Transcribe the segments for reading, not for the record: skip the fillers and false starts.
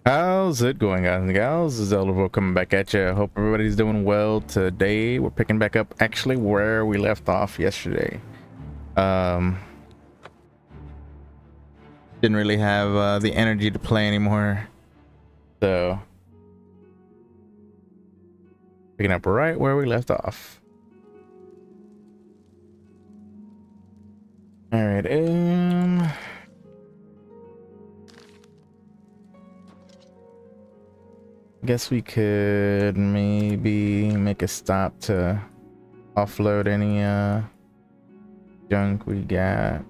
How's it going, guys and gals? This is Elderofwoe coming back at you. Hope everybody's doing well today. We're picking back up actually where we left off yesterday. Didn't really have the energy to play anymore, so picking up right where we left off. All right, guess we could maybe make a stop to offload any junk we got.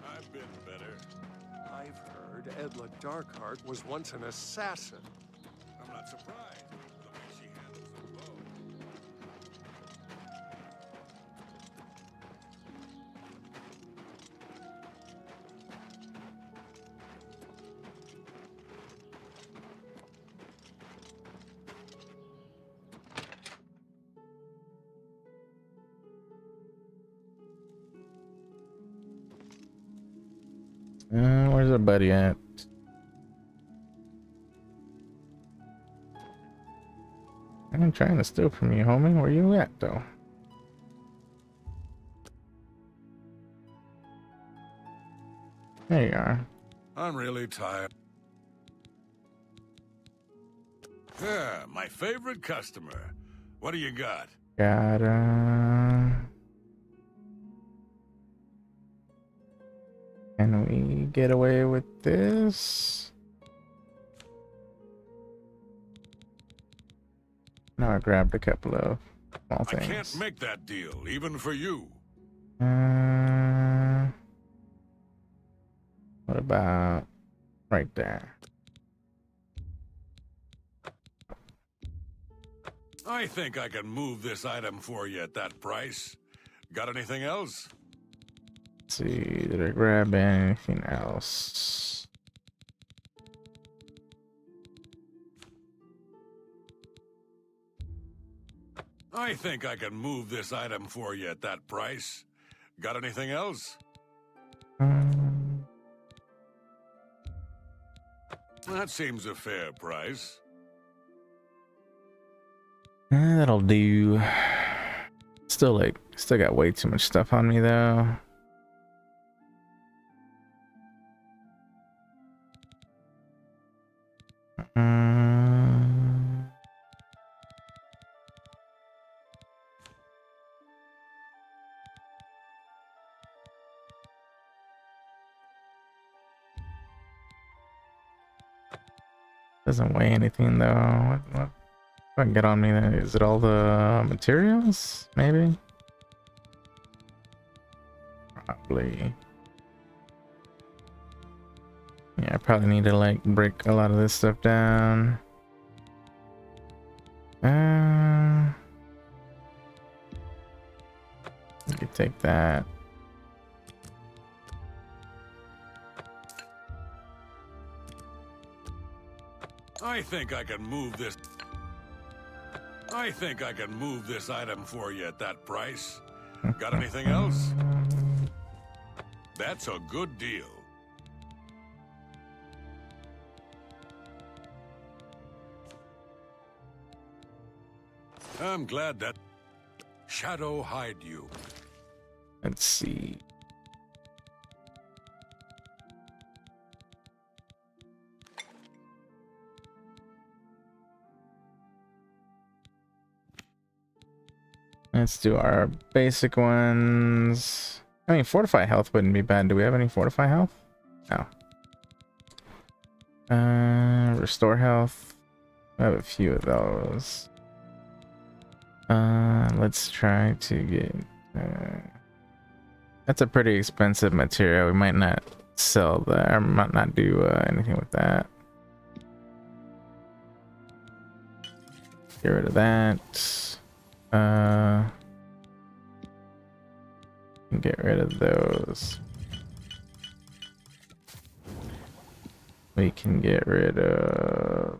I've been better. I've heard Edla Darkheart was once an assassin. I'm not surprised. The way she handles a bow. Where's our buddy at? I'm trying to steal from you, homie. Where you at, though? There you are. I'm really tired. Yeah, my favorite customer. What do you got? Can we get away with this? No, I grabbed a couple of small I things. can't make that deal, even for you. What about right there? I think I can move this item for you at that price. Got anything else? Let's see, did I grab anything else? I think I can move this item for you at that price. Got anything else? That seems a fair price. That'll do. Still got way too much stuff on me though. Doesn't weigh anything though. What I can get on me then? Is it all the materials? Maybe? Probably. Yeah, I probably need to like break a lot of this stuff down. You could take that. I think I can move this. I think I can move this item for you at that price. Got anything else? That's a good deal. I'm glad that shadow hide you. Let's see. Let's do our basic ones. I mean, fortify health wouldn't be bad. Do we have any fortify health? No. Restore health. I have a few of those. Let's try to get. That's a pretty expensive material. We might not sell that. I might not do anything with that. Get rid of that. Get rid of those. We can get rid of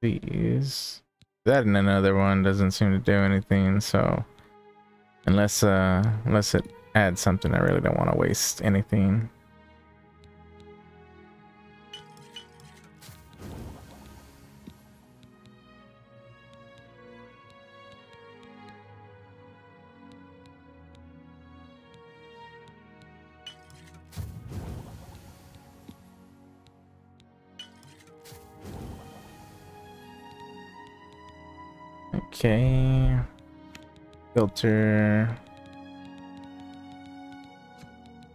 these. That and another one doesn't seem to do anything, so unless it adds something, I really don't want to waste anything. Okay, filter.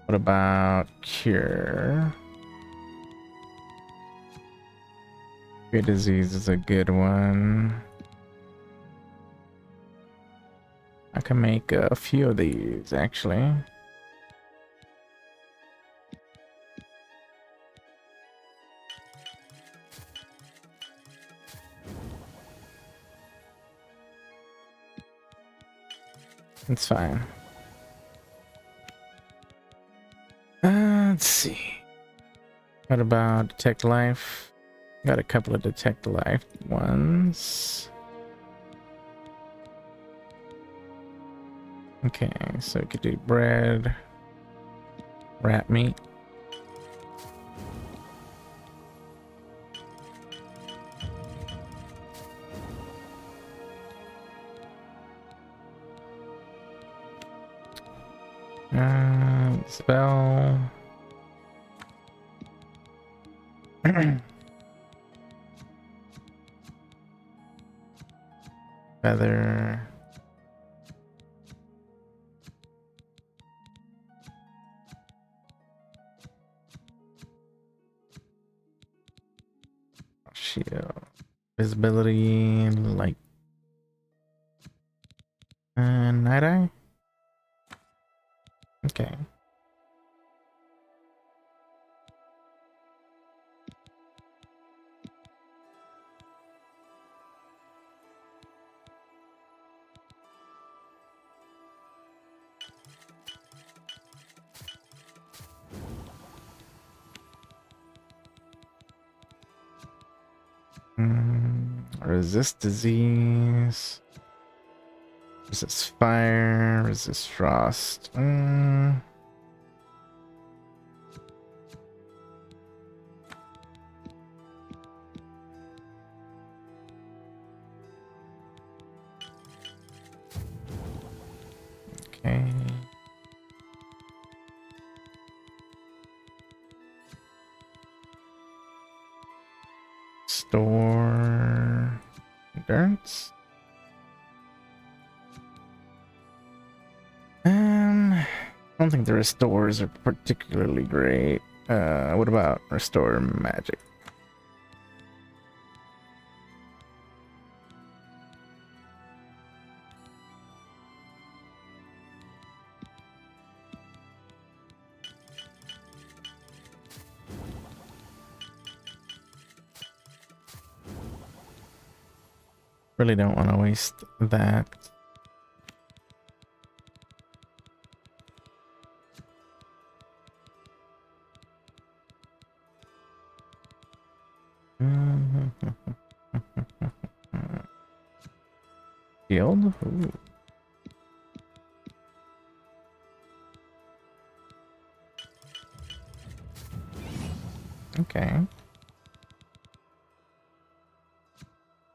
What about cure? Cure disease is a good one. I can make a few of these actually. It's fine. Let's see. What about detect life? Got a couple of detect life ones. Okay, so we could do bread, rat meat. Spell. Feather. Shield. Visibility, like night eye. Okay. Resist disease. Resist fire. Resist frost. Okay. Store endurance. I don't think the restores are particularly great. What about restore magic? Really don't want to waste that. Shield? Ooh. Okay.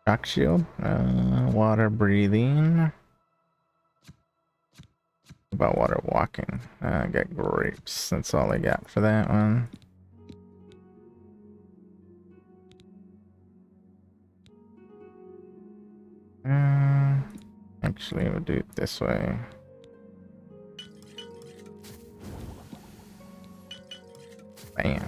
Shock shield. Water breathing. About water walking. I got grapes. That's all I got for that one. Actually, we'll do it this way. Bam.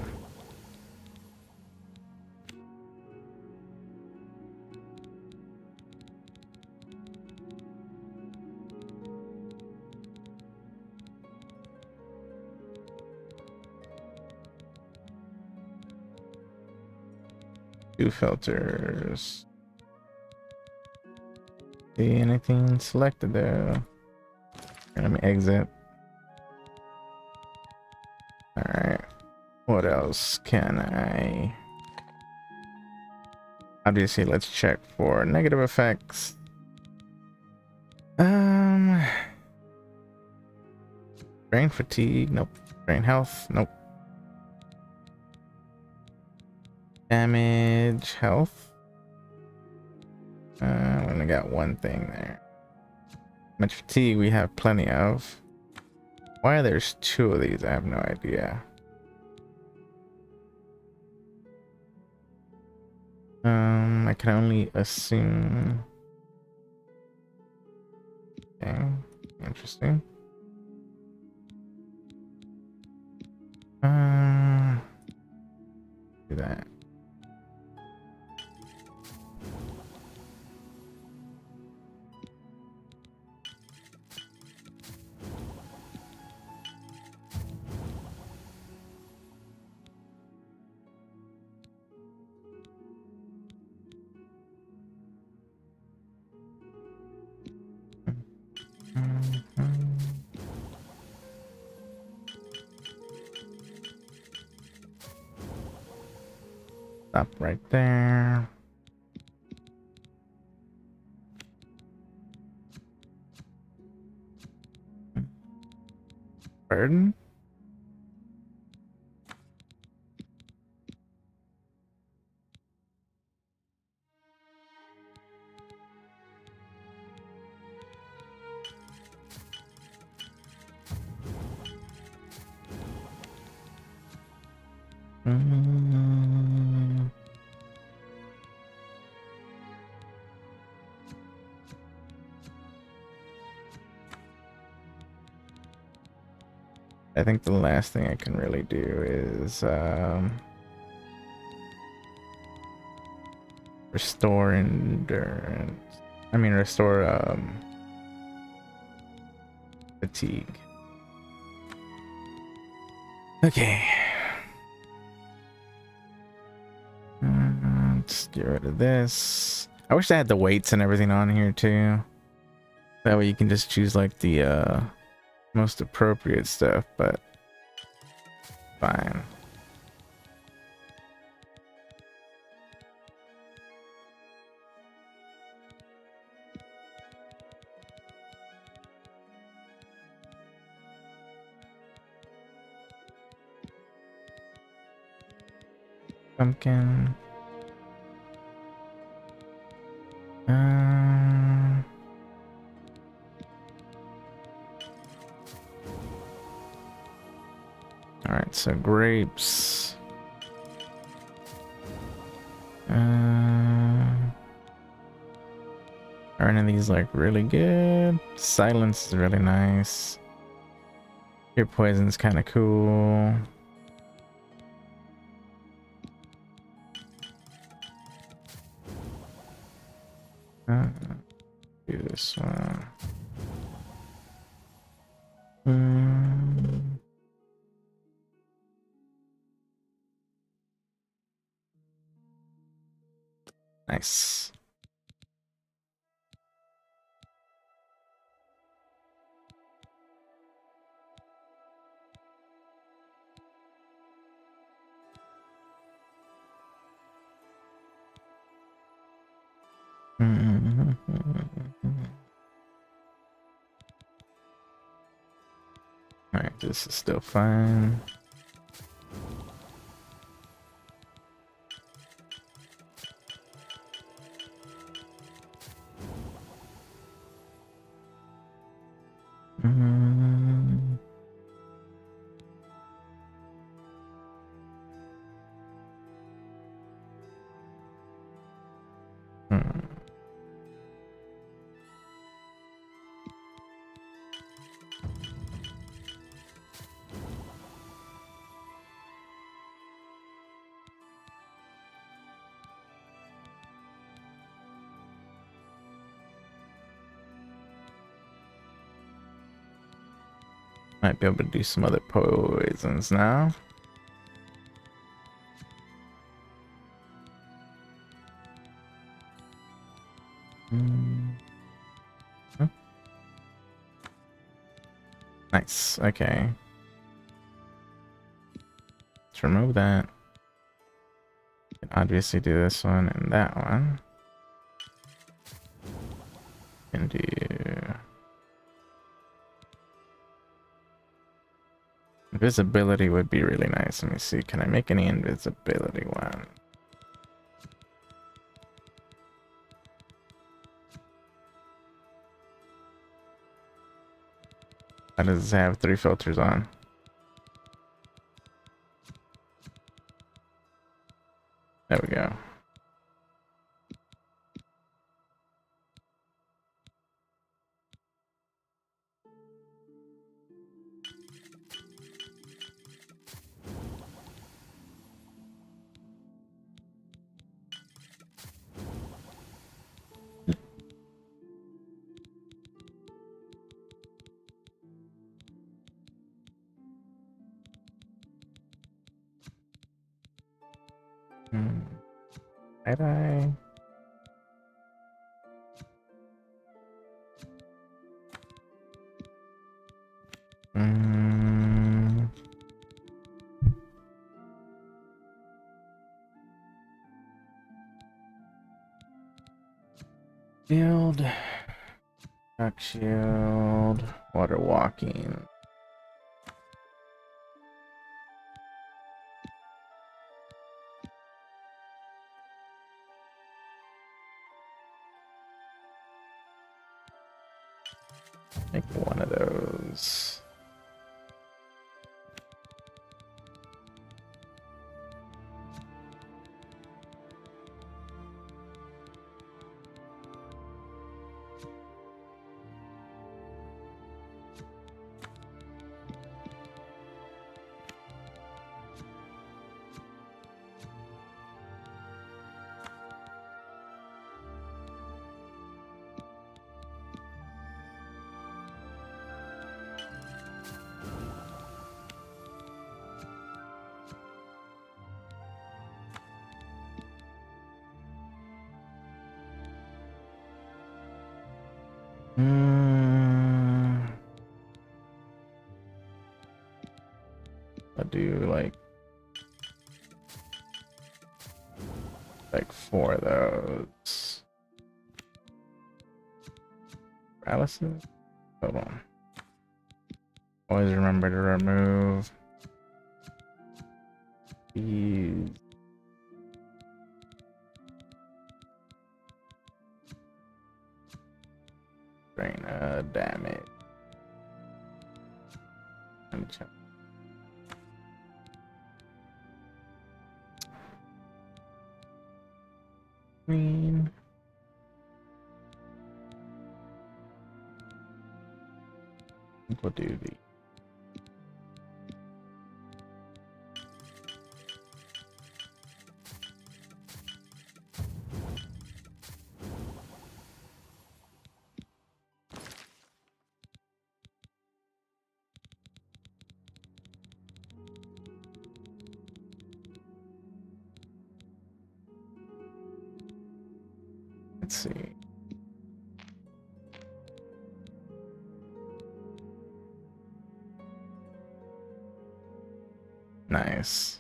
2 filters. See anything selected there? Let me exit. Alright. What else can I? Obviously, let's check for negative effects. Brain fatigue, nope. Brain health, nope. Damage, health. We only got one thing there. Much fatigue we have plenty of. Why there's 2 of these, I have no idea. I can only assume. Okay, interesting. Do that. Stop right there. Burden. I think the last thing I can really do is restore endurance. I mean restore fatigue. Okay. Let's get rid of this. I wish I had the weights and everything on here too. That way you can just choose like the most appropriate stuff, but fine. Pumpkin. All right, so grapes. Are any of these like really good? Silence is really nice. Pure poison's kind of cool. Do this one. Nice. Alright, this is still fine. Might be able to do some other poisons now. Nice. Okay. Let's remove that. Can obviously do this one and that one. Can do invisibility would be really nice. Let me see. Can I make any invisibility one? How does this have 3 filters on? There we go. Tie-dye. Shield. Shock shield. Water walking. Make one of those. I'll do like 4 of those. Paralysis? Hold on. Always remember to remove these. Drain damage. Let me check. Green. I think we'll do the let's see. Nice.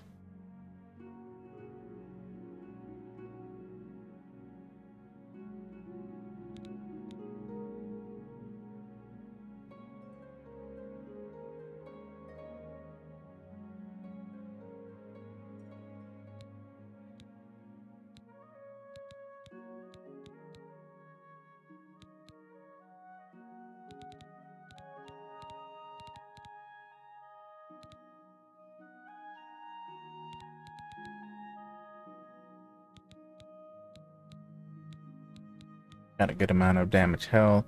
Got a good amount of damage health,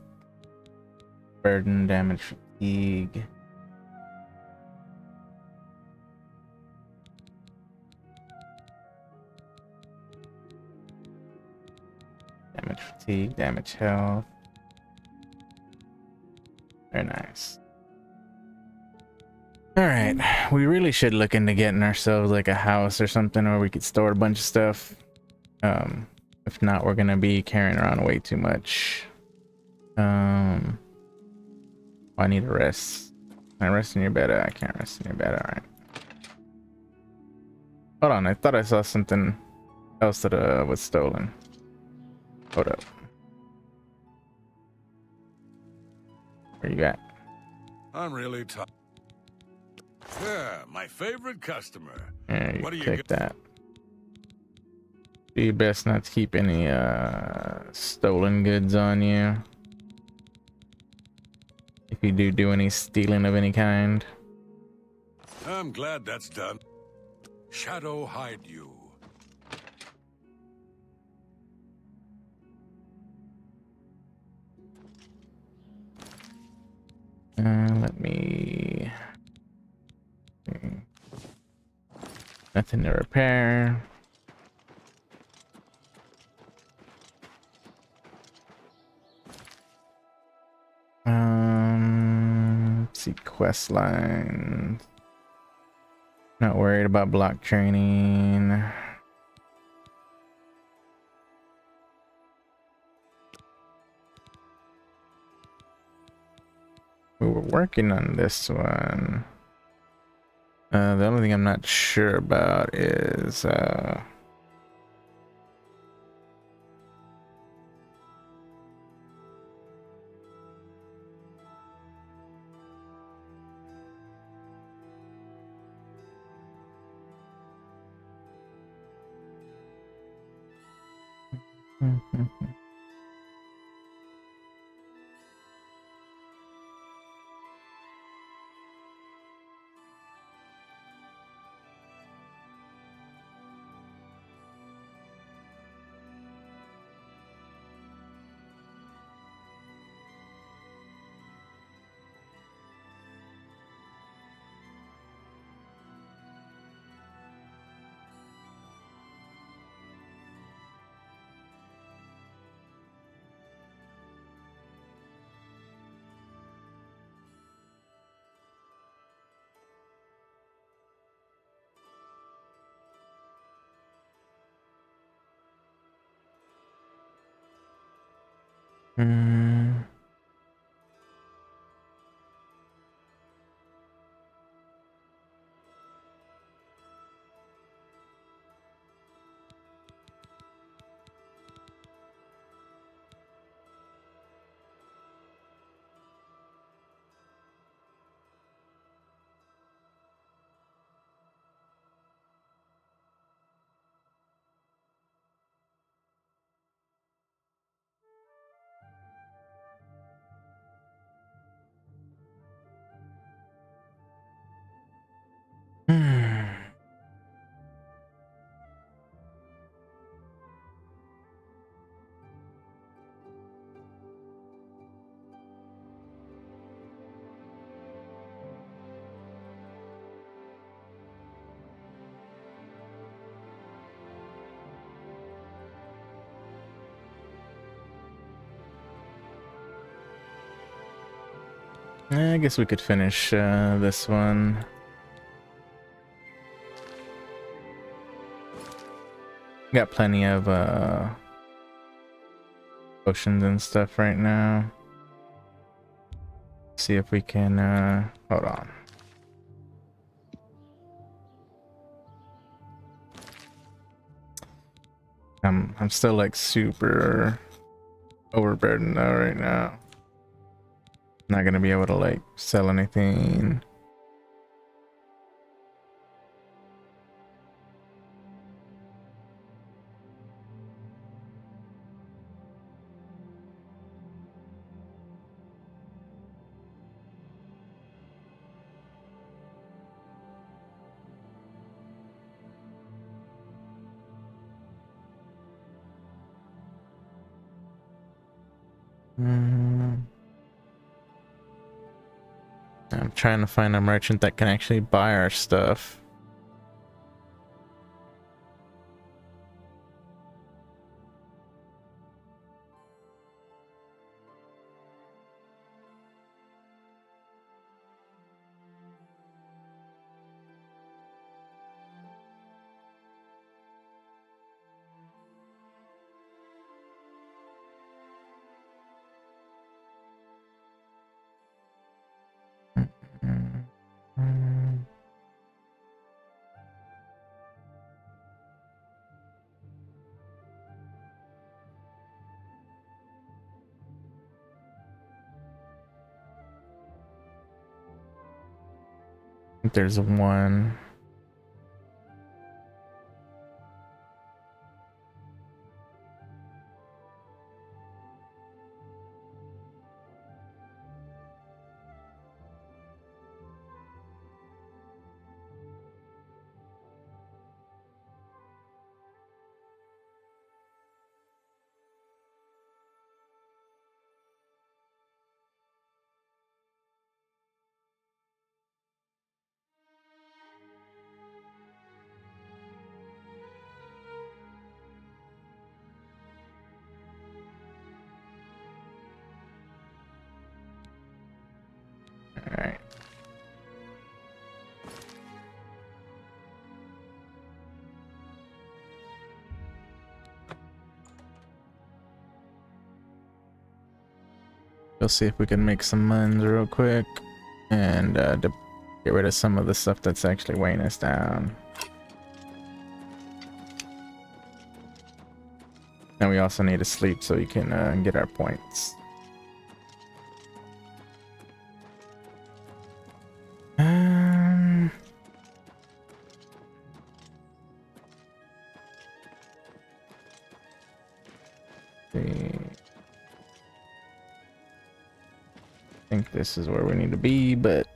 burden, damage fatigue. Damage fatigue, damage health. Very nice. Alright, we really should look into getting ourselves like a house or something where we could store a bunch of stuff. If not, we're gonna be carrying around way too much. I need a rest. Can I rest in your bed? I can't rest in your bed. All right. Hold on. I thought I saw something else that was stolen. Hold up. Where you at? I'm really tired. Yeah, my favorite customer. Yeah, you What do you take get? that. Do your best not to keep any stolen goods on you. If you do any stealing of any kind. I'm glad that's done. Shadow hide you. Let me... Nothing to repair. Let's see, quest lines. Not worried about block training. We were working on this one. The only thing I'm not sure about is hmm. I guess we could finish this one. Got plenty of potions and stuff right now. See if we can hold on. I'm still like super overburdened though right now. Not gonna be able to like sell anything. I'm trying to find a merchant that can actually buy our stuff. Mm. think there's one. All right. We'll see if we can make some mines real quick and get rid of some of the stuff that's actually weighing us down. And we also need to sleep so we can get our points. See. I think this is where we need to be, but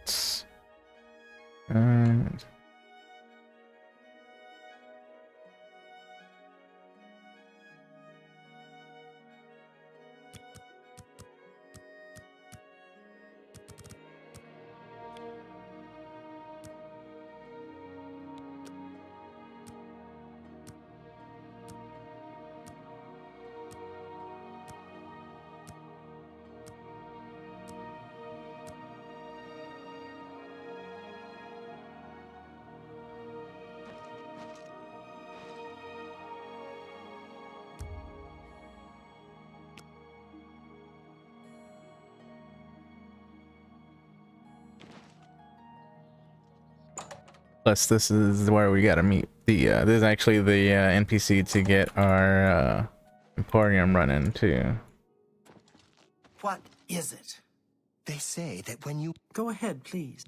plus this is where we gotta meet the this is actually the NPC to get our Emporium running too. What is it? They say that when you... Go ahead, please.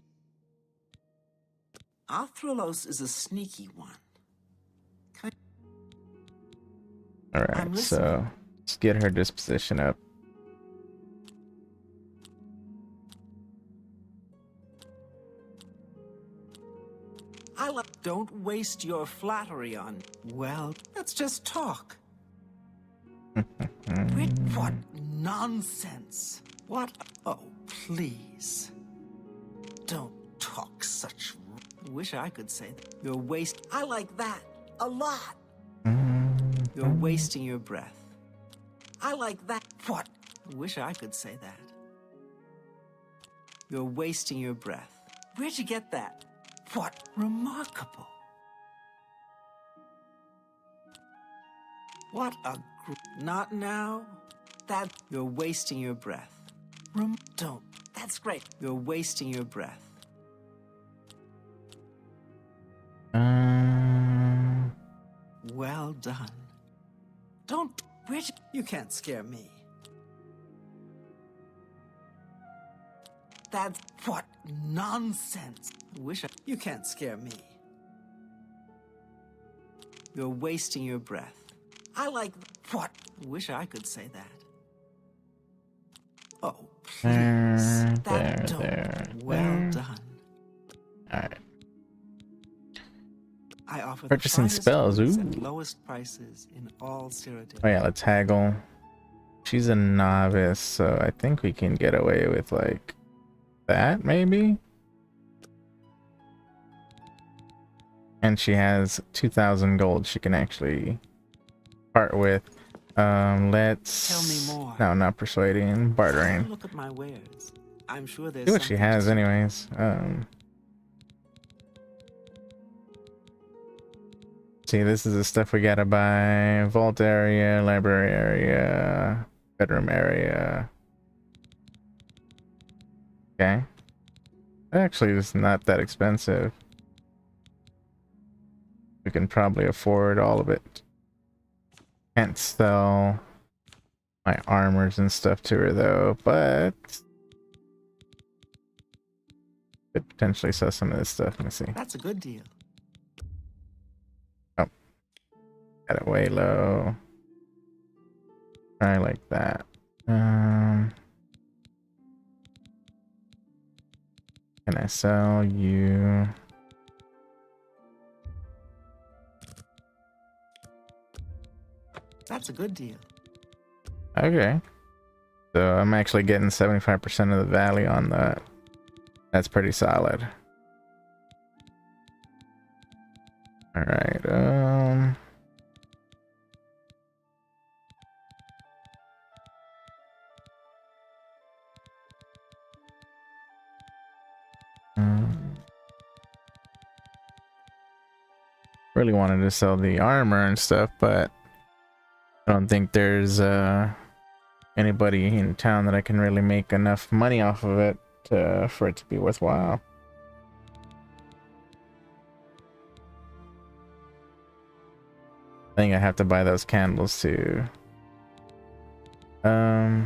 Arthrolos is a sneaky one. All right, so let's get her disposition up. Don't waste your flattery on... Well, let's just talk. What nonsense. What? Oh, please. Don't talk such... Wish I could say that. You're waste... I like that. A lot. You're wasting your breath. I like that. What? Wish I could say that. You're wasting your breath. Where'd you get that? What? Remarkable. What a not now. That you're wasting your breath. Don't. That's great. You're wasting your breath. Well done. Don't. You can't scare me. That's what nonsense. You can't scare me. You're wasting your breath. I like what? Wish I could say that. Oh, please. Well done. All right. I offer Purchasing the spells. Ooh. And lowest prices in all Cyrodiil. Oh yeah, let's haggle. She's a novice, so I think we can get away with like that maybe. And she has 2,000 gold she can actually part with. Let's Tell me more. No, not persuading, bartering. Look at my wares. I'm sure there's See what she has anyways. See, this is the stuff we gotta buy. Vault area, library area, bedroom area. Okay. Actually, it's not that expensive. We can probably afford all of it. Can't sell my armors and stuff to her though, but Could potentially sell some of this stuff. Let me see. That's a good deal. Oh, got it way low. Try like that. Can I sell you? That's a good deal. Okay. So I'm actually getting 75% of the value on that. That's pretty solid. All right. Really wanted to sell the armor and stuff, but I don't think there's anybody in town that I can really make enough money off of it for it to be worthwhile. I think I have to buy those candles too. Did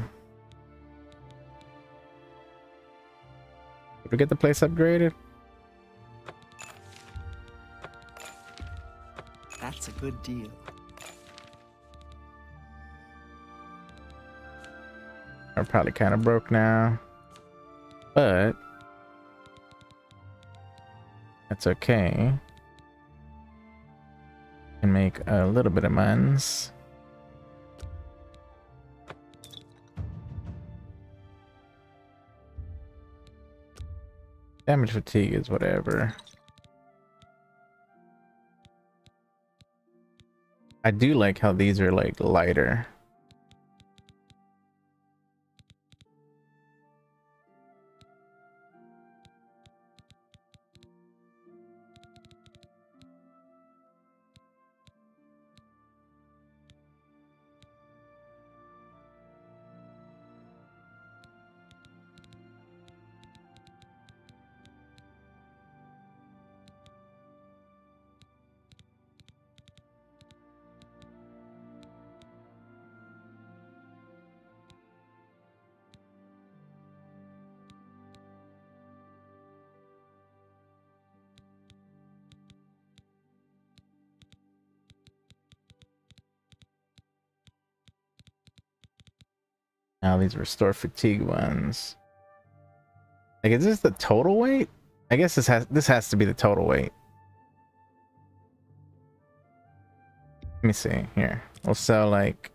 we get the place upgraded? That's a good deal. I'm probably kind of broke now, but that's okay. Can make a little bit of amends. Damage fatigue is whatever. I do like how these are like lighter. Now these restore fatigue ones. Like, is this the total weight? I guess this has to be the total weight. Let me see here. We'll sell like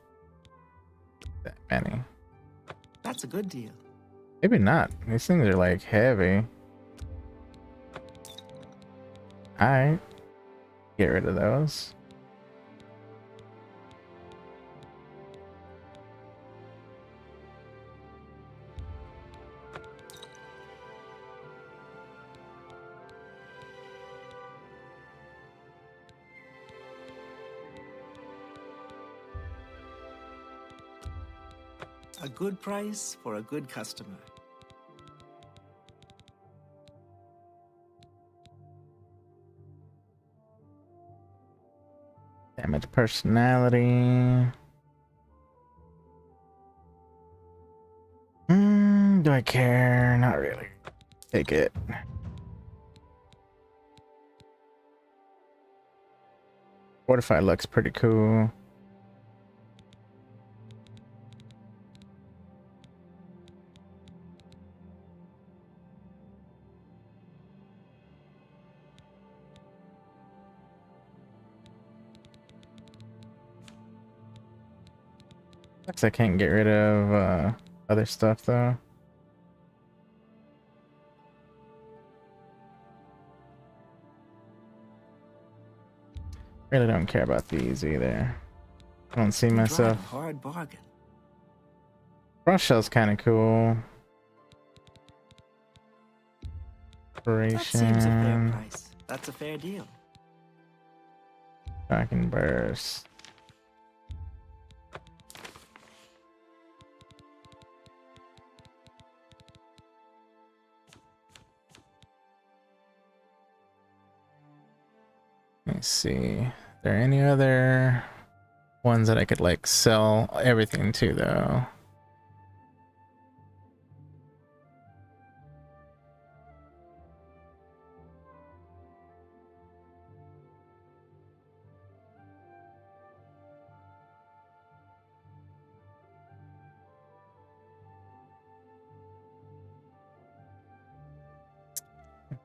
that many. That's a good deal. Maybe not. These things are like heavy. Alright. Get rid of those. A good price for a good customer. Damage personality. Do I care? Not really. Take it. Fortify looks pretty cool. Looks I can't get rid of other stuff though. Really don't care about these either. I don't see You drive myself. a hard bargain. Frost shell's kind of cool. That seems a fair Operation. price. That's a fair deal. Shocking burst. Let me see. Are there any other ones that I could like sell everything to though?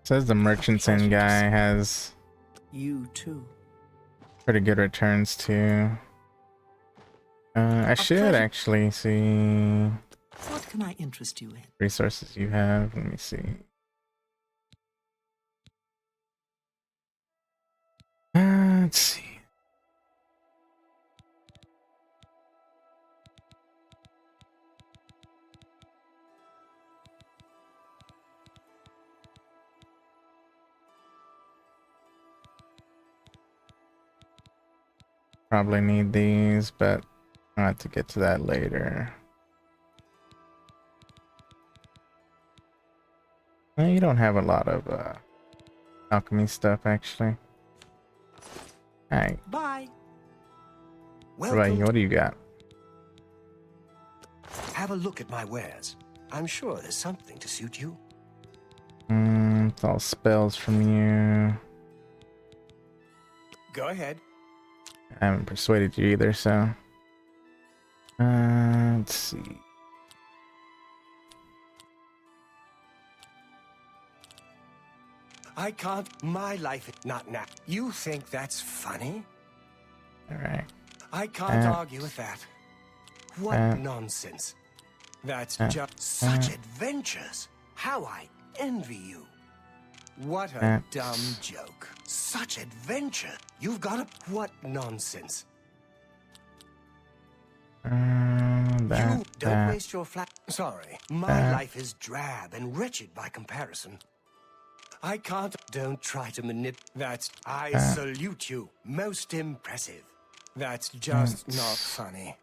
Says the Merchants Inn guy has You too. pretty good returns too. I should pleasure. actually see What can I interest you in? resources you have. Let me see. Let's see. Probably need these, but I'll have to get to that later. Well, you don't have a lot of alchemy stuff, actually. Alright, Bye. what about you? Welcome. What do you got? Have a look at my wares. I'm sure there's something to suit you. It's all spells from you. Go ahead. I haven't persuaded you either, so. Let's see. I can't. My life is not now. You think that's funny? Alright. I can't argue with that. What nonsense. That's just such adventures. How I envy you. What a dumb joke. Such adventure. You've got a... What nonsense. You don't waste your flat... Sorry. My life is drab and wretched by comparison. I can't... Don't try to That's... I salute you. Most impressive. That's just not funny.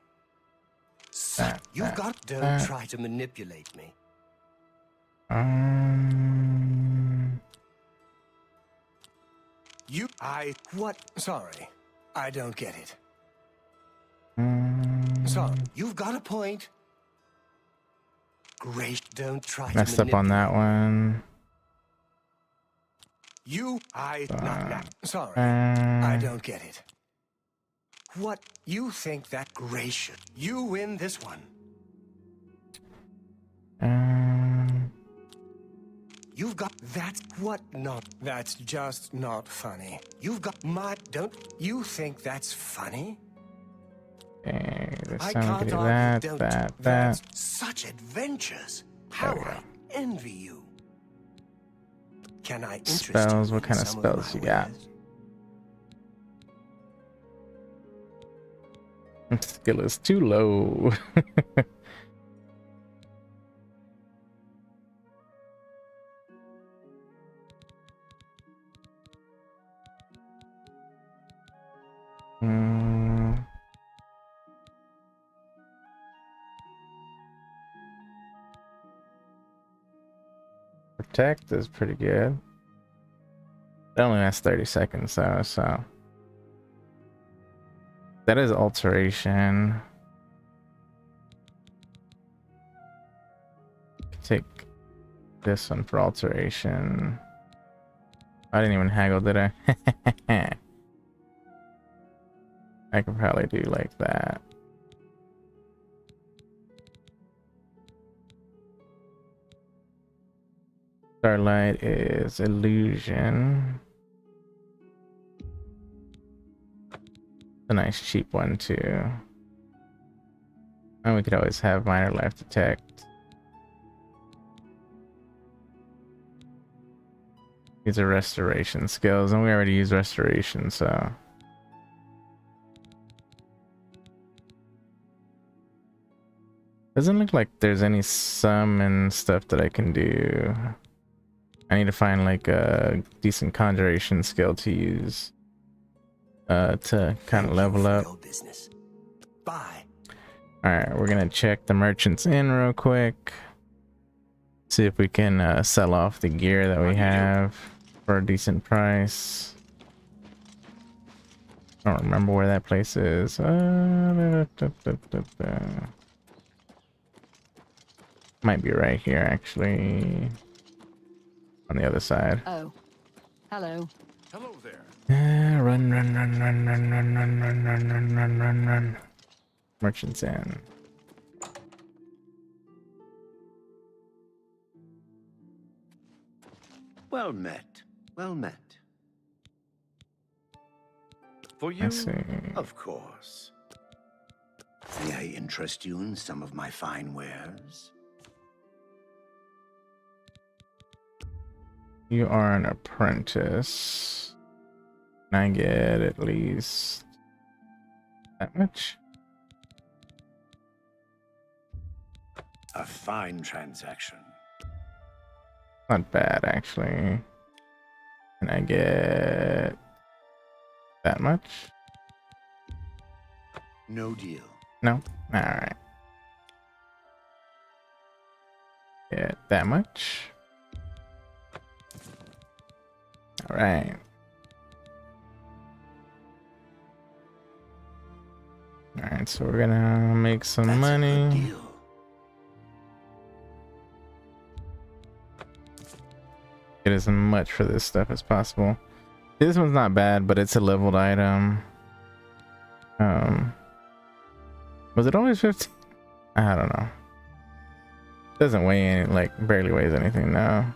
You've got... Don't try to manipulate me. What? Sorry. I don't get it. Sorry. You've got a point. Great. Don't try Messed to up on that one. Sorry. I don't get it. What? You think that gracious? You win this one. You've got that's what not that's just not funny. You've got my don't you think that's funny? Okay, this I time we can't do argue. that. That's such adventures. How we go. I envy you. Can I interest Spells, you what in kind of some spells my you got? wares? Skill is too low. Protect is pretty good. It only lasts 30 seconds though, so that is alteration. Take this one for alteration. I didn't even haggle, did I? I could probably do like that. Starlight is illusion. A nice cheap one too. And we could always have minor life detect. These are restoration skills, and we already use restoration, so. Doesn't look like there's any summon stuff that I can do. I need to find like a decent conjuration skill to use to kind of level up. Bye. Alright, we're gonna check the Merchants Inn real quick. See if we can sell off the gear that we have for a decent price. I don't remember where that place is. Might be right here, actually. On the other side. Oh, hello. Hello there. Run. Merchants Inn. Well met. Well met. For I you, see. of course. May I interest you in some of my fine wares? You are an apprentice. Can I get at least that much? A fine transaction. Not bad, actually. Can I get that much? No deal. No? Alright. Get that much? Alright. Alright, so we're gonna make some That's a good money. deal. Get as much for this stuff as possible. This one's not bad, but it's a leveled item. Was it always 15? I don't know. Doesn't weigh any, like barely weighs anything now.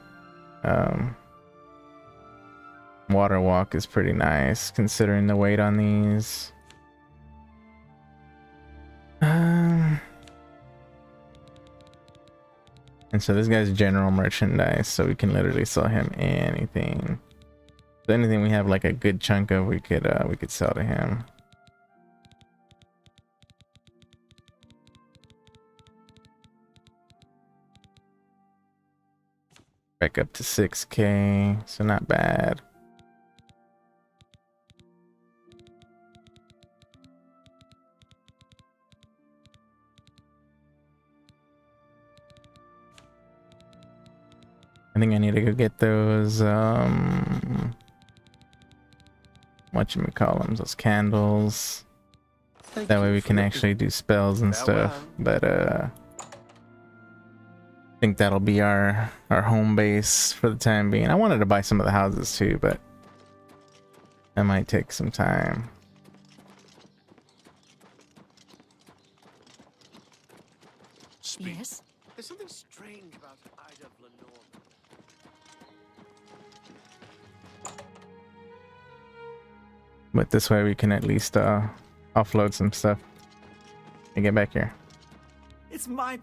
Water walk is pretty nice considering the weight on these. And so this guy's general merchandise, so we can literally sell him anything. So anything we have like a good chunk of, we could sell to him. Back up to 6K, so not bad. I think I need to go get those whatchamacallem, those candles. That way we can actually do spells and stuff. But I think that'll be our home base for the time being. I wanted to buy some of the houses too, but that might take some time. Yes? There's something strange about Ida Lenore. But this way we can at least offload some stuff and get back here. It's my...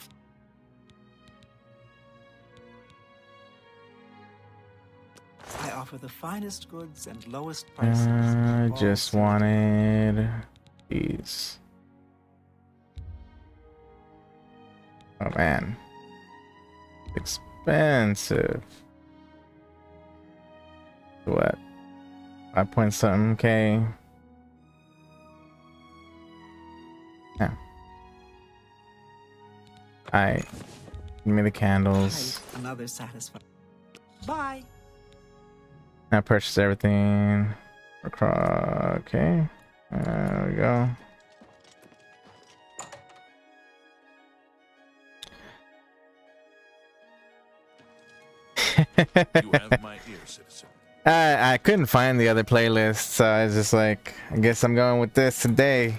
I offer the finest goods and lowest prices. I of all just cities. wanted these. Oh man, expensive. What? 5 point something K. Yeah. Alright. Give me the candles. Another satisfying. Bye. I purchased everything. Okay. There we go. You have my ear, citizen. I couldn't find the other playlist, so I was just like, I guess I'm going with this today.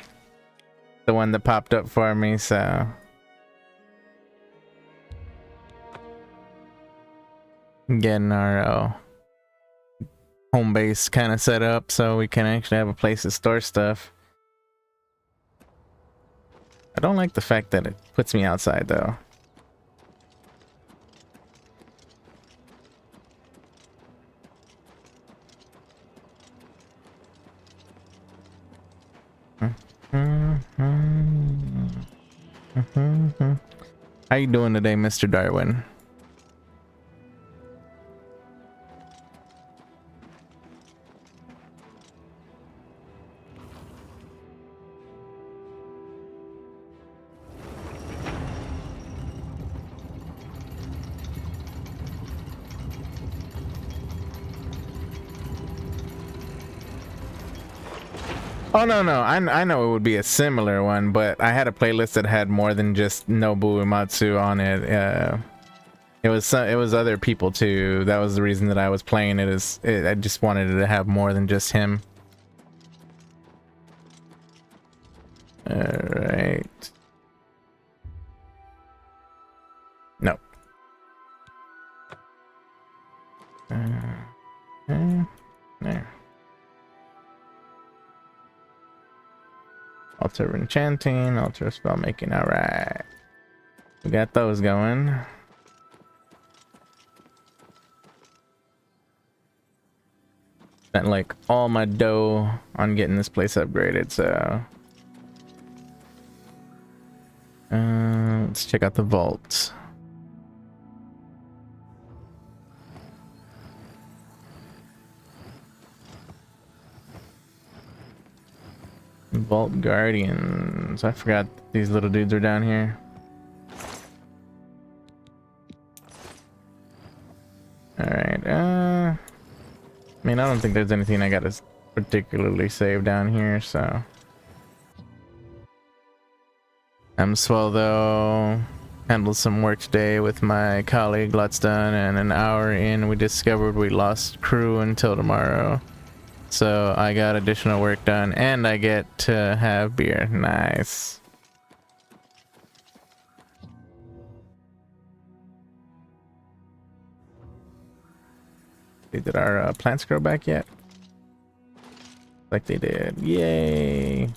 The one that popped up for me, so. Getting our home base kind of set up so we can actually have a place to store stuff. I don't like the fact that it puts me outside though. How you doing today, Mr. Darwin? Oh no, I know it would be a similar one, but I had a playlist that had more than just Nobu Uematsu on it. It was other people too. That was the reason that I was playing it. I just wanted it to have more than just him. All right. Nope. There. Altar enchanting, altar spell making. Alright. We got those going. Spent like all my dough on getting this place upgraded, so let's check out the vault. Vault Guardians. I forgot these little dudes are down here. Alright, I mean, I don't think there's anything I gotta particularly save down here, so. I'm swell though. Handled some work today with my colleague, lots done, and an hour in we discovered we lost crew until tomorrow. So I got additional work done and I get to have beer. Nice. Did our plants grow back yet? Like they did. Yay!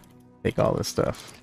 Take all this stuff.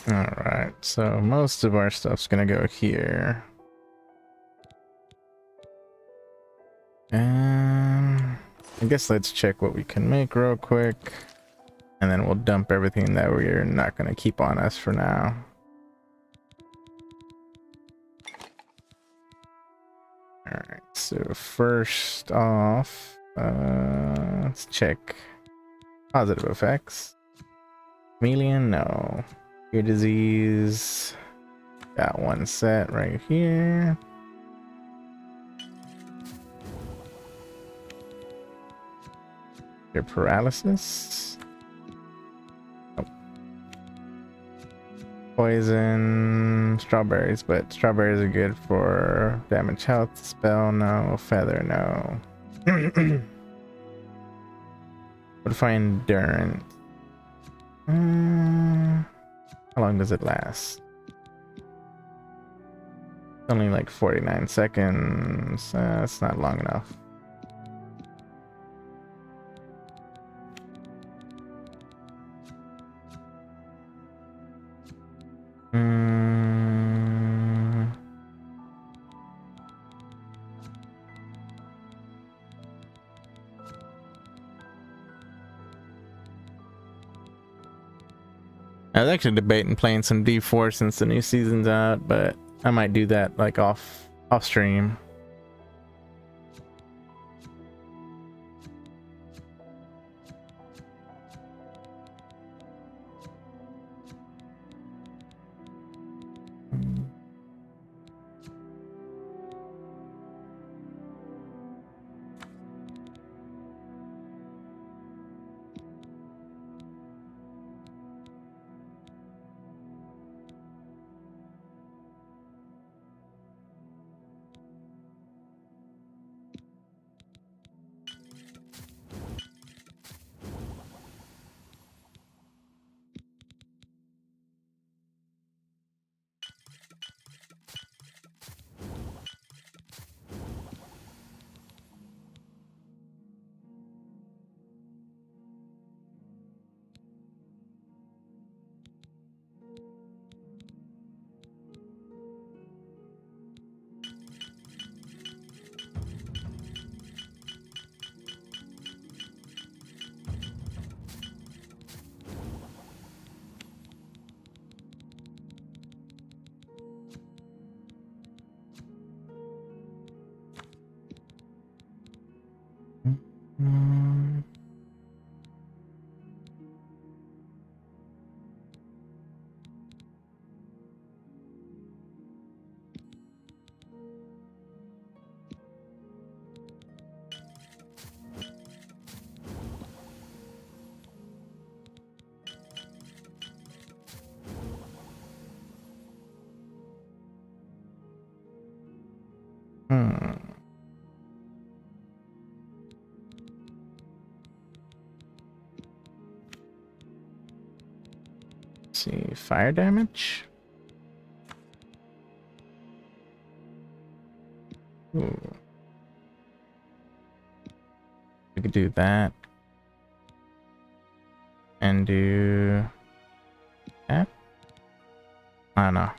Alright, so most of our stuff's gonna go here. And I guess let's check what we can make real quick. And then we'll dump everything that we're not gonna keep on us for now. Alright, so first off, let's check positive effects. Chameleon, no. Ear disease, got one set right here. Ear paralysis. Nope. Poison, strawberries, but strawberries are good for damage health. Spell, no. Feather, no. What if I endurance? How long does it last? Only like 49 seconds. That's not long enough. I was actually debating playing some D4 since the new season's out, but I might do that like off stream. Mm. Hmm. Let's see, fire damage. Ooh. We could do that. And do that. I don't know.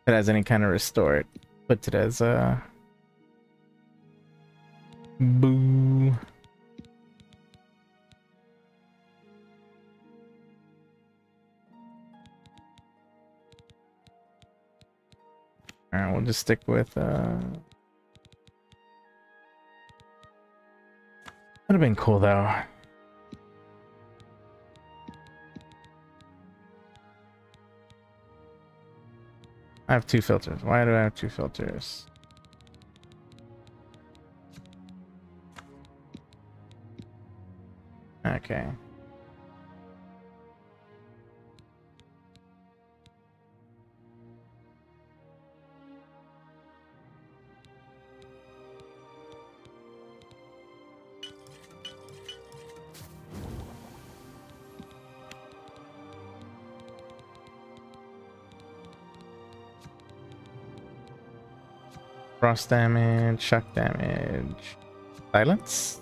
If it has any kind of restore, it puts it as a boo. Alright, we'll just stick with would have been cool though. I have two filters. Why do I have two filters? Okay. Frost damage, shock damage, silence.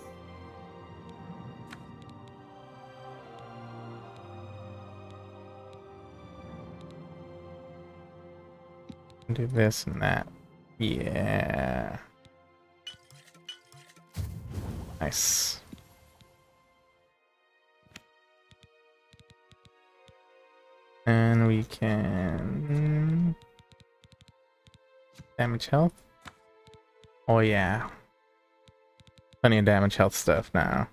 Do this and that. Yeah. Nice. And we can damage health. Oh yeah. Plenty of damage health stuff now.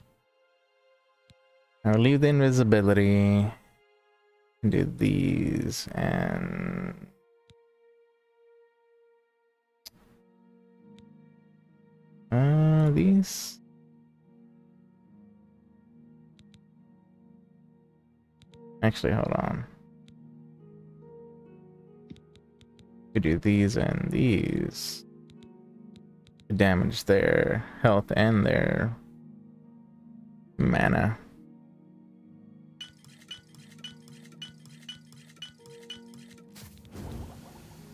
I'll leave the invisibility. Do these and these. Actually, hold on. We do these and these. Damage their health and their mana.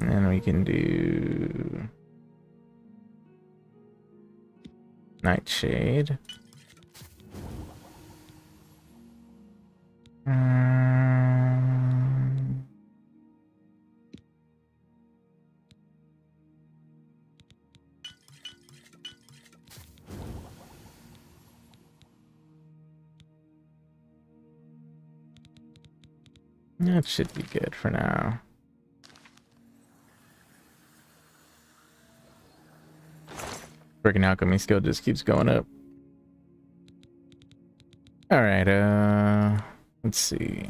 And we can do Nightshade. That should be good for now. Freaking alchemy skill just keeps going up. All right, let's see.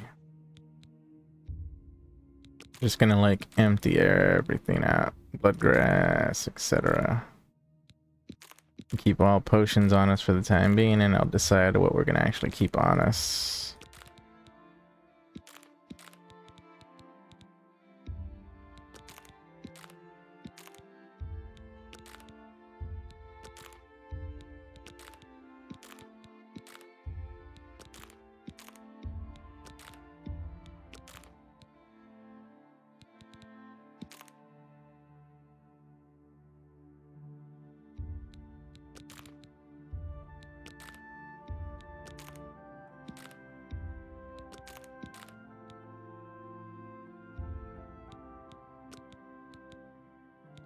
Just gonna like empty everything out, bloodgrass, etc. Keep all potions on us for the time being, and I'll decide what we're gonna actually keep on us.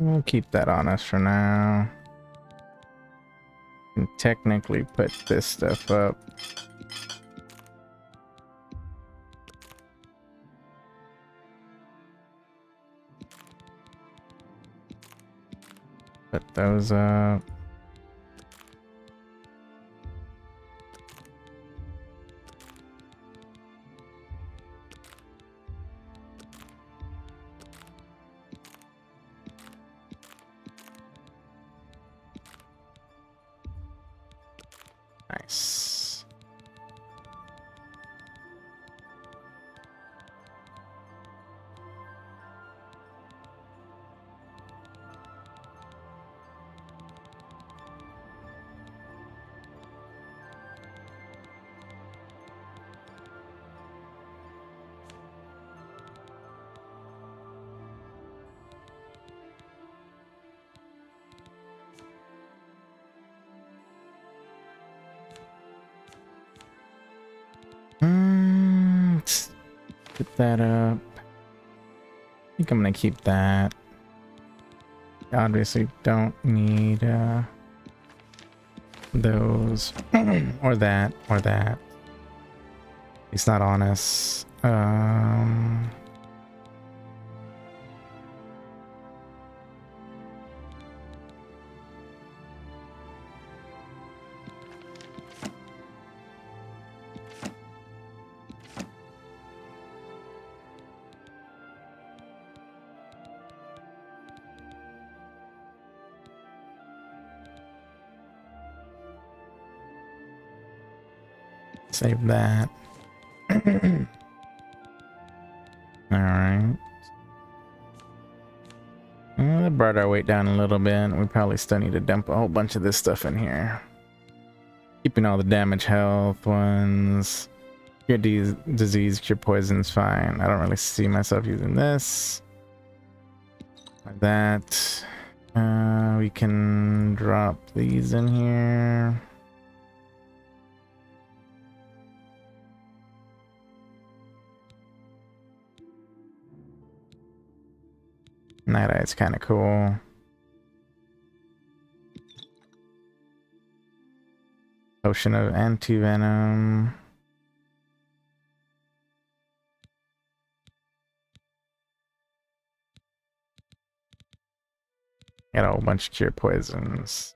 We'll keep that on us for now. Can technically put this stuff up. Put those up. Nice. Let's put that up. I think I'm gonna keep that. Obviously don't need those or that or that. It's not on us. Save that. Alright. Well, that brought our weight down a little bit. We probably still need to dump a whole bunch of this stuff in here. Keeping all the damage health ones. Cure disease, cure poison's fine. I don't really see myself using this. Like that. We can drop these in here. Night Eye's kind of cool. Potion of anti-venom. Got a whole bunch of cure poisons.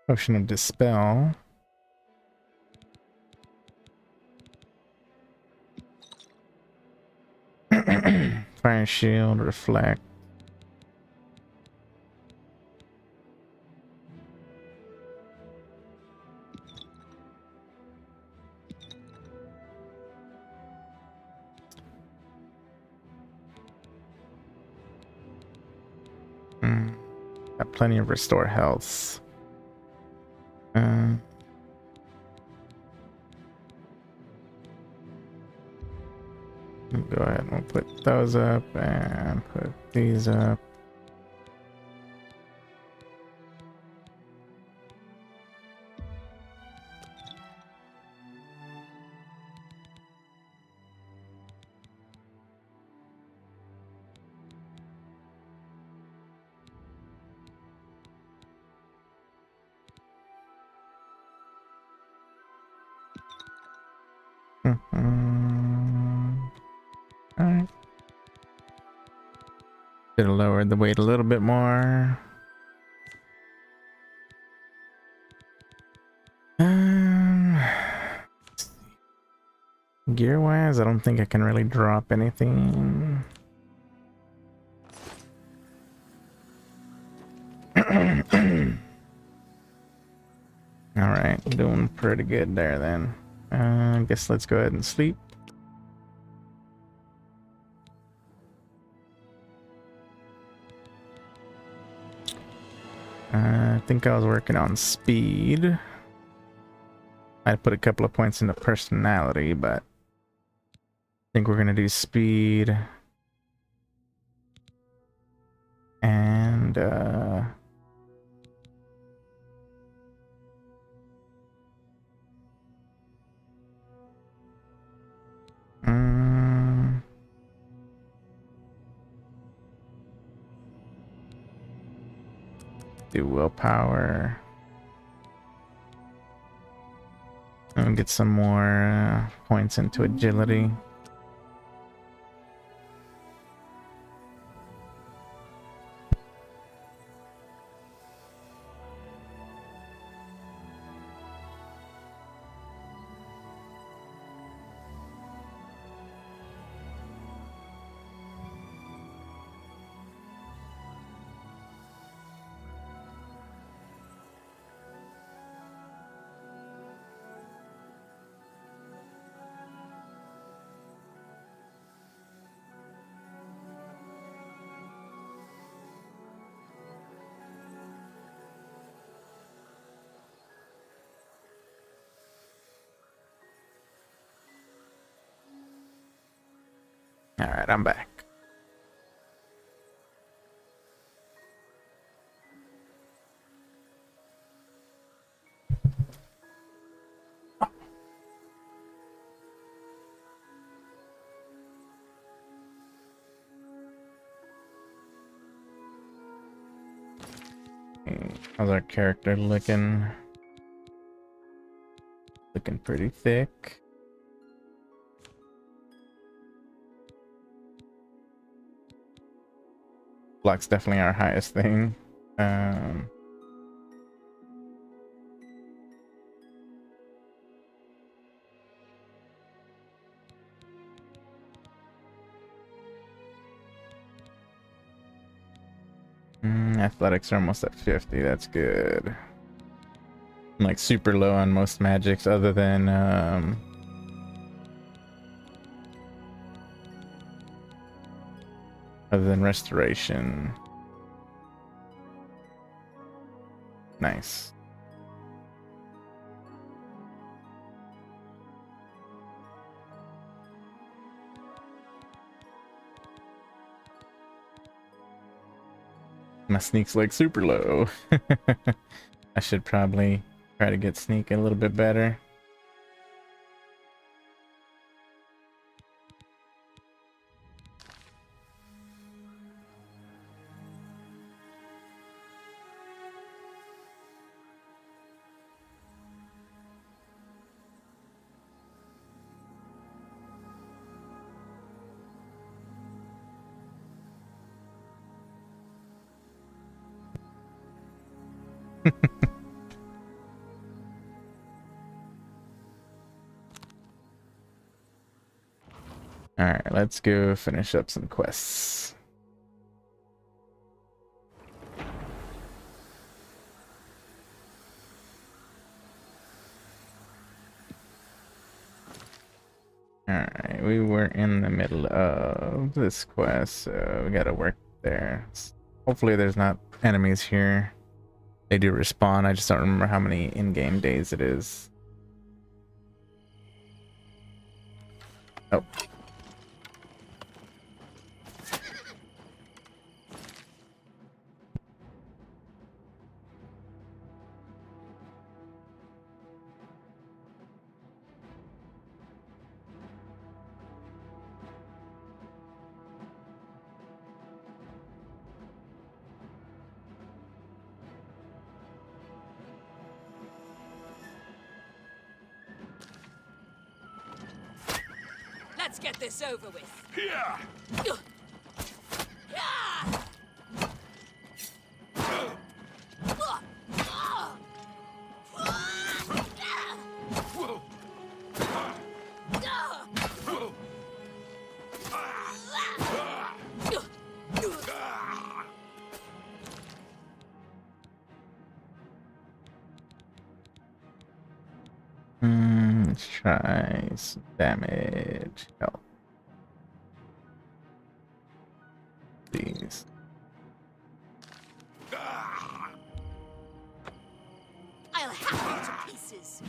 Potion of dispel. Fire shield, reflect. Got plenty of restore health. Go ahead and we'll put those up and put these up. Alright. Should have lowered the weight a little bit more. Gear wise, I don't think I can really drop anything. Alright, doing pretty good there then. I guess let's go ahead and sleep. I think I was working on speed. I put a couple of points into personality, but I think we're gonna do speed and do willpower and get some more points into agility. All right, I'm back. How's our character looking? Looking pretty thick. Block's definitely our highest thing. Athletics are almost at 50. That's good. I'm like super low on most magics other than restoration. Nice. My sneak's like super low. I should probably try to get sneak a little bit better. Alright, let's go finish up some quests. Alright, we were in the middle of this quest, so we gotta work there. Hopefully there's not enemies here. They do respawn, I just don't remember how many in-game days it is. Oh. Let's get this over with. Yeah. Whoa. Let's try some damage. Help. These. I'll hack you to pieces.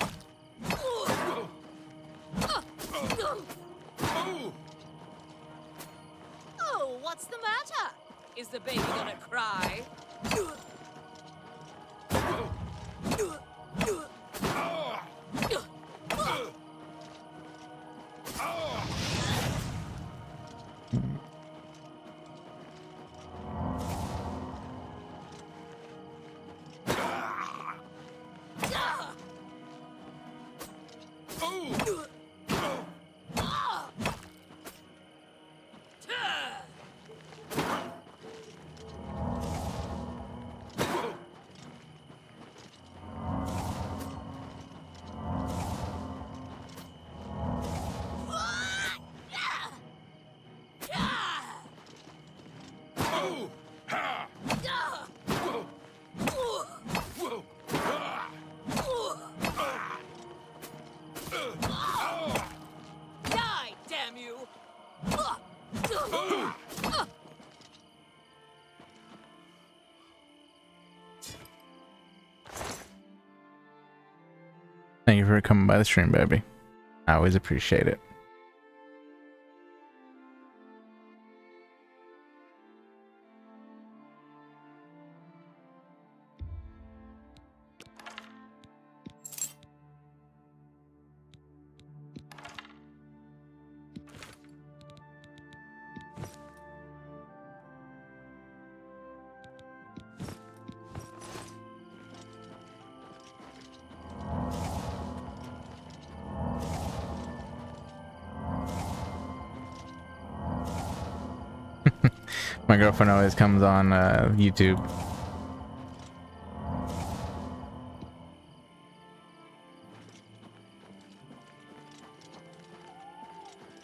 Oh, what's the matter? Is the baby gonna cry? Die, damn you! Thank you for coming by the stream, baby. I always appreciate it. My girlfriend always comes on YouTube.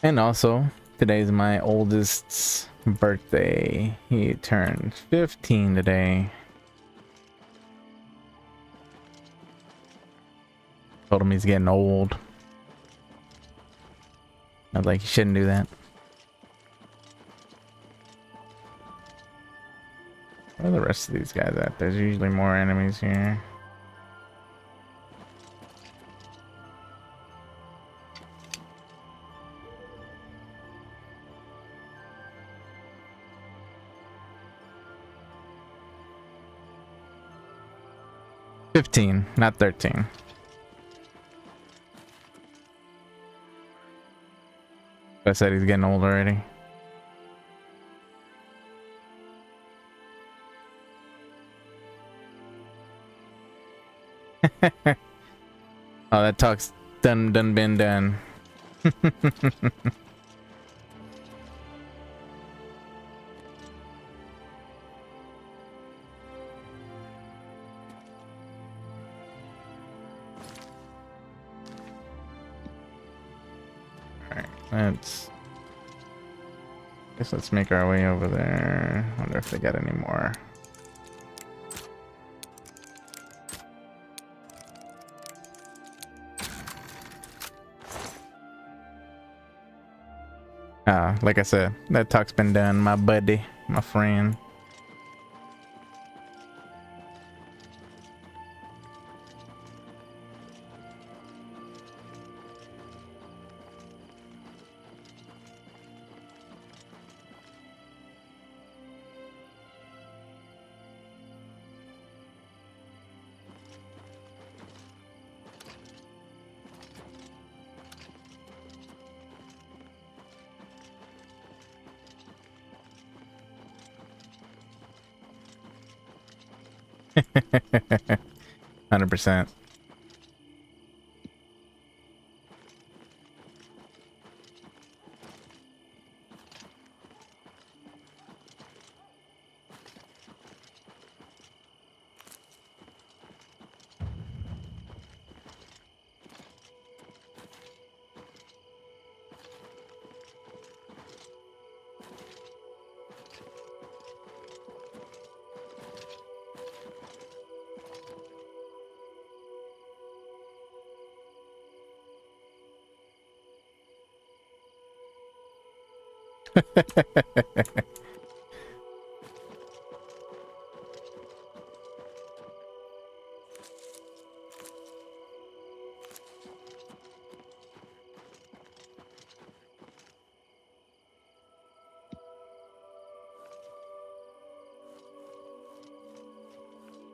And also, today's my oldest's birthday. He turned 15 today. Told him he's getting old. I was like, you shouldn't do that. Where are the rest of these guys at? There's usually more enemies here. $15, not 13. I said he's getting old already. Oh, that talk's done been done. Alright, let's make our way over there. Wonder if they got any more. Like I said, that talk's been done, my buddy, my friend. %.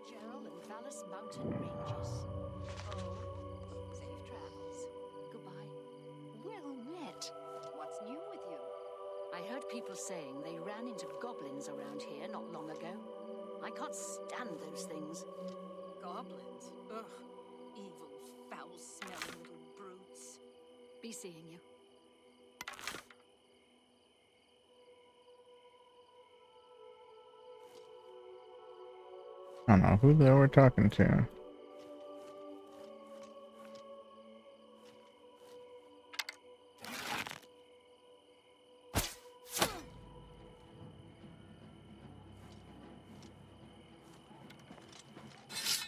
Gerald and Vallis Mountain Ranges. Oh, safe travels. Goodbye. Well met. What's new with you? I heard people saying they ran into goblins around here not long ago. I can't stand those things. Goblins? Ugh. Evil, foul-smelling little brutes. Be seeing you. I don't know who the hell we're talking to.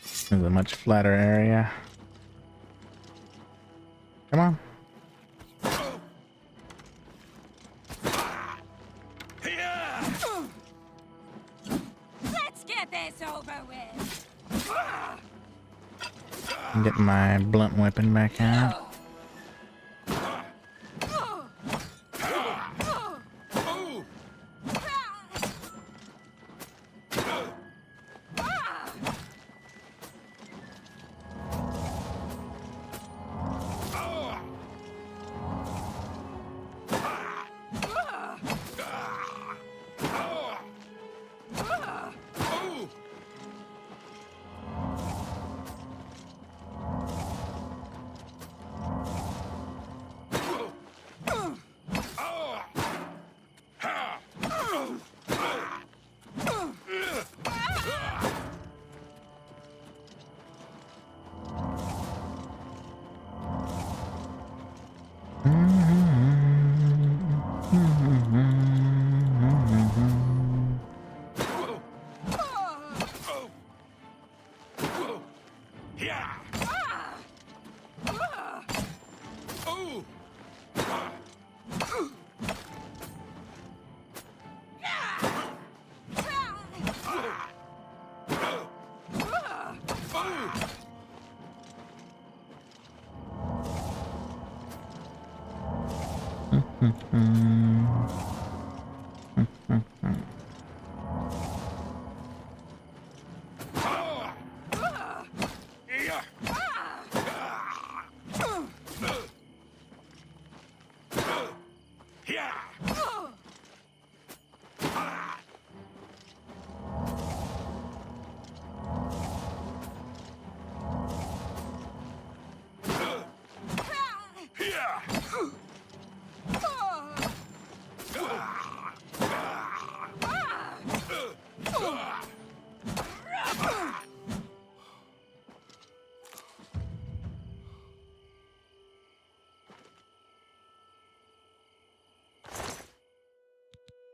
This is a much flatter area. Come on. Let's get this over with. I'm getting my blunt weapon back out.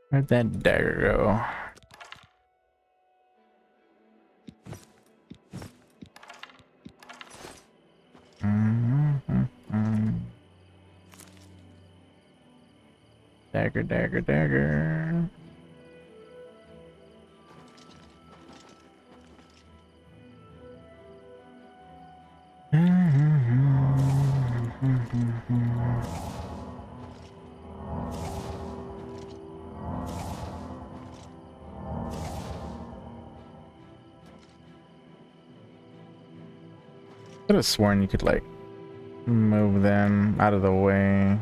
Where'd that dagger go? Dagger, dagger, dagger. Could have sworn you could like move them out of the way.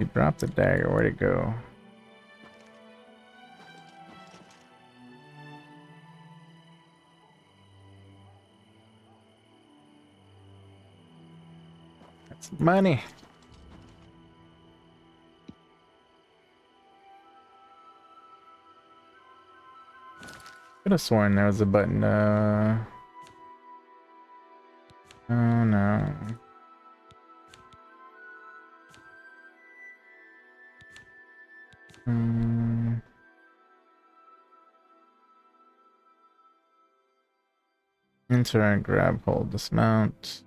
You dropped the dagger, where'd it go? That's money. Could have sworn there was a button. Oh no. Enter and grab, hold, dismount.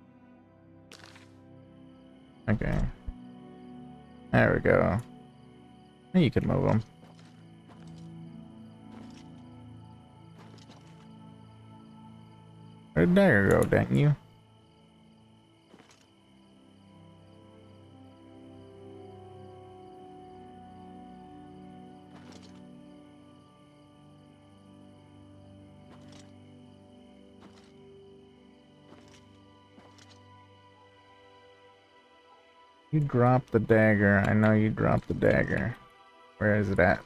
Okay. There we go. You could move them. Where'd dagger go, dang you? You dropped the dagger. I know you dropped the dagger. Where is it at?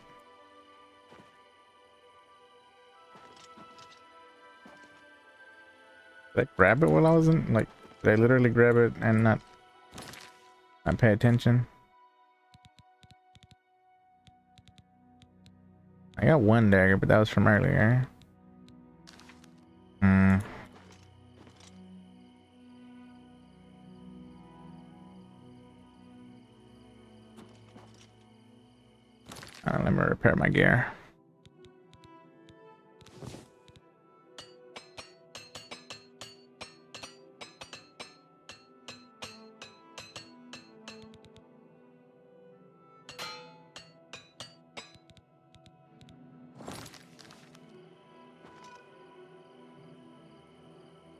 Did I grab it while I was in? Like, did I literally grab it and not pay attention? I got one dagger, but that was from earlier. Hmm. Let me repair my gear.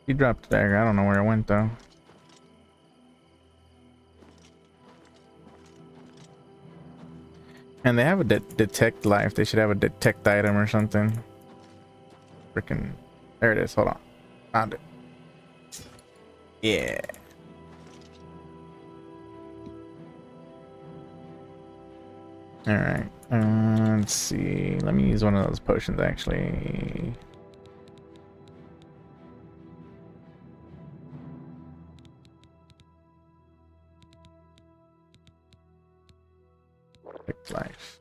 He dropped the dagger. I don't know where it went though. And they have a detect life. They should have a detect item or something. Freaking. There it is. Hold on. Found it. Yeah. Alright. Let's see. Let me use one of those potions actually. Detect life.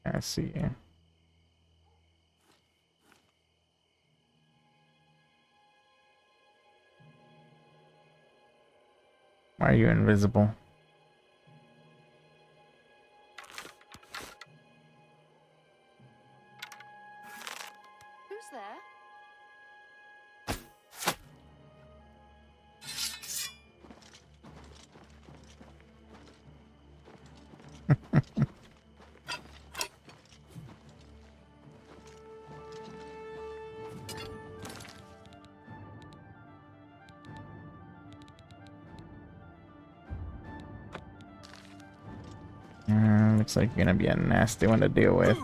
I see. Why are you invisible? Who's there? Looks like you're gonna be a nasty one to deal with.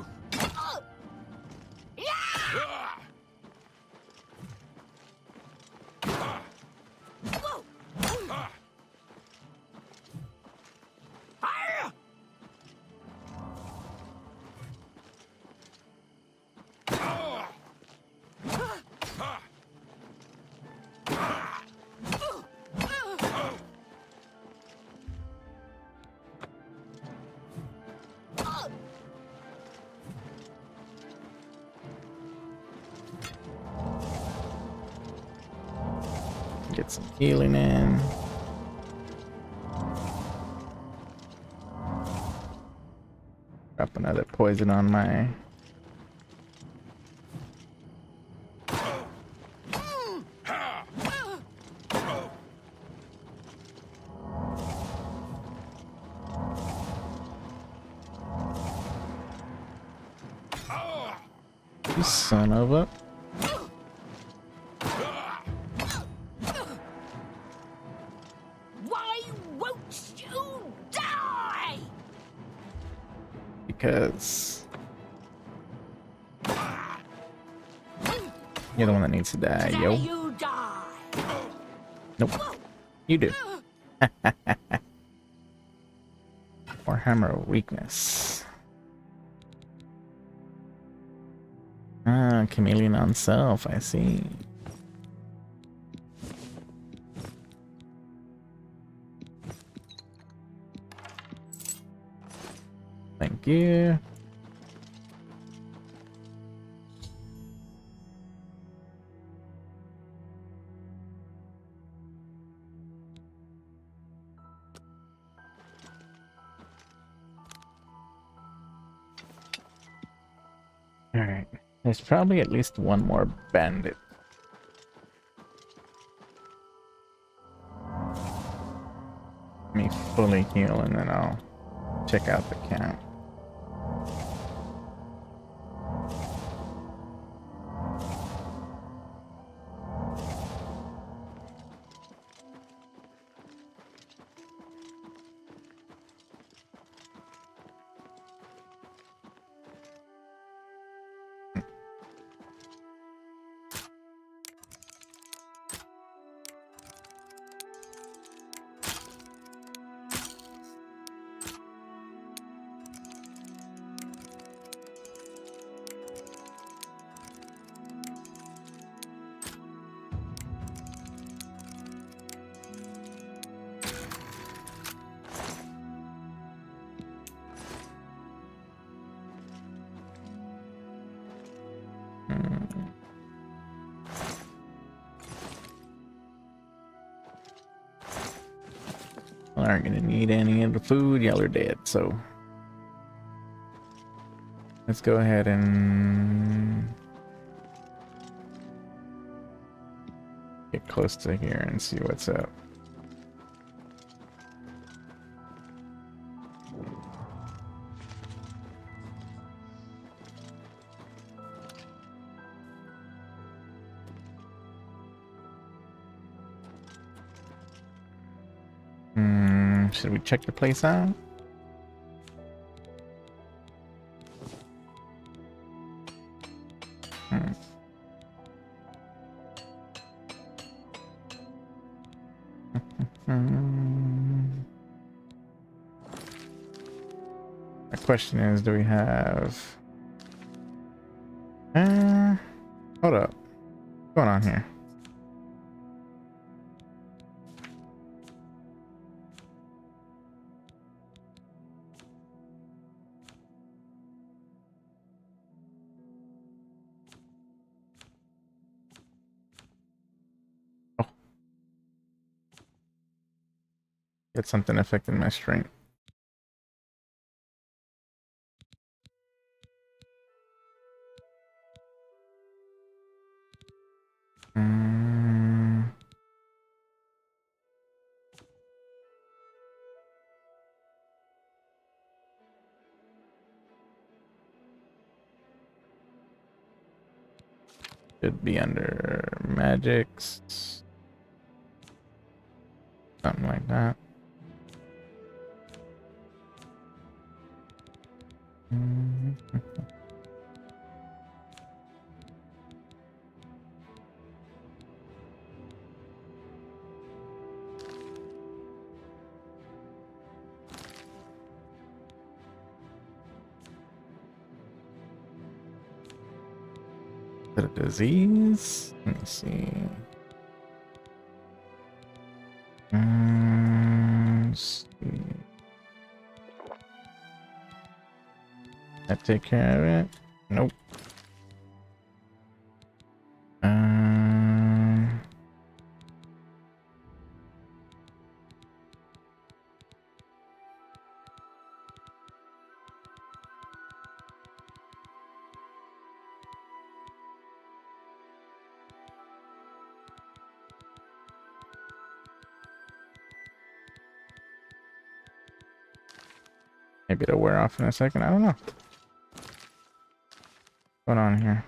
Get some healing in. Drop another poison on my. You son of a. Why won't you die? Because you're the one that needs to die, yo. You die. Nope. You do. Warhammer weakness. Ah, chameleon on self, I see. Thank you. Alright. There's probably at least one more bandit. Let me fully heal and then I'll check out the camp. Well, aren't gonna need any of the food. Y'all are dead, so let's go ahead and get close to here and see what's up. Should we check the place out? The question is, do we have... hold up. What's going on here? Got something affecting my strength. Should be under magics. Something like that. Is it a disease? Let me see. Let's see. That take care of it? Nope. Maybe it'll wear off in a second. I don't know. What's going on here?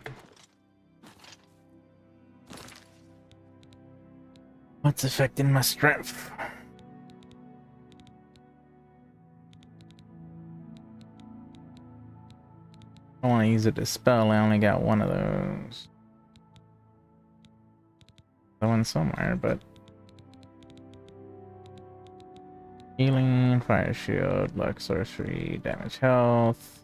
What's affecting my strength? I want to use a dispel. I only got one of those. The one somewhere, but healing, fire shield, luck, sorcery, damage, health.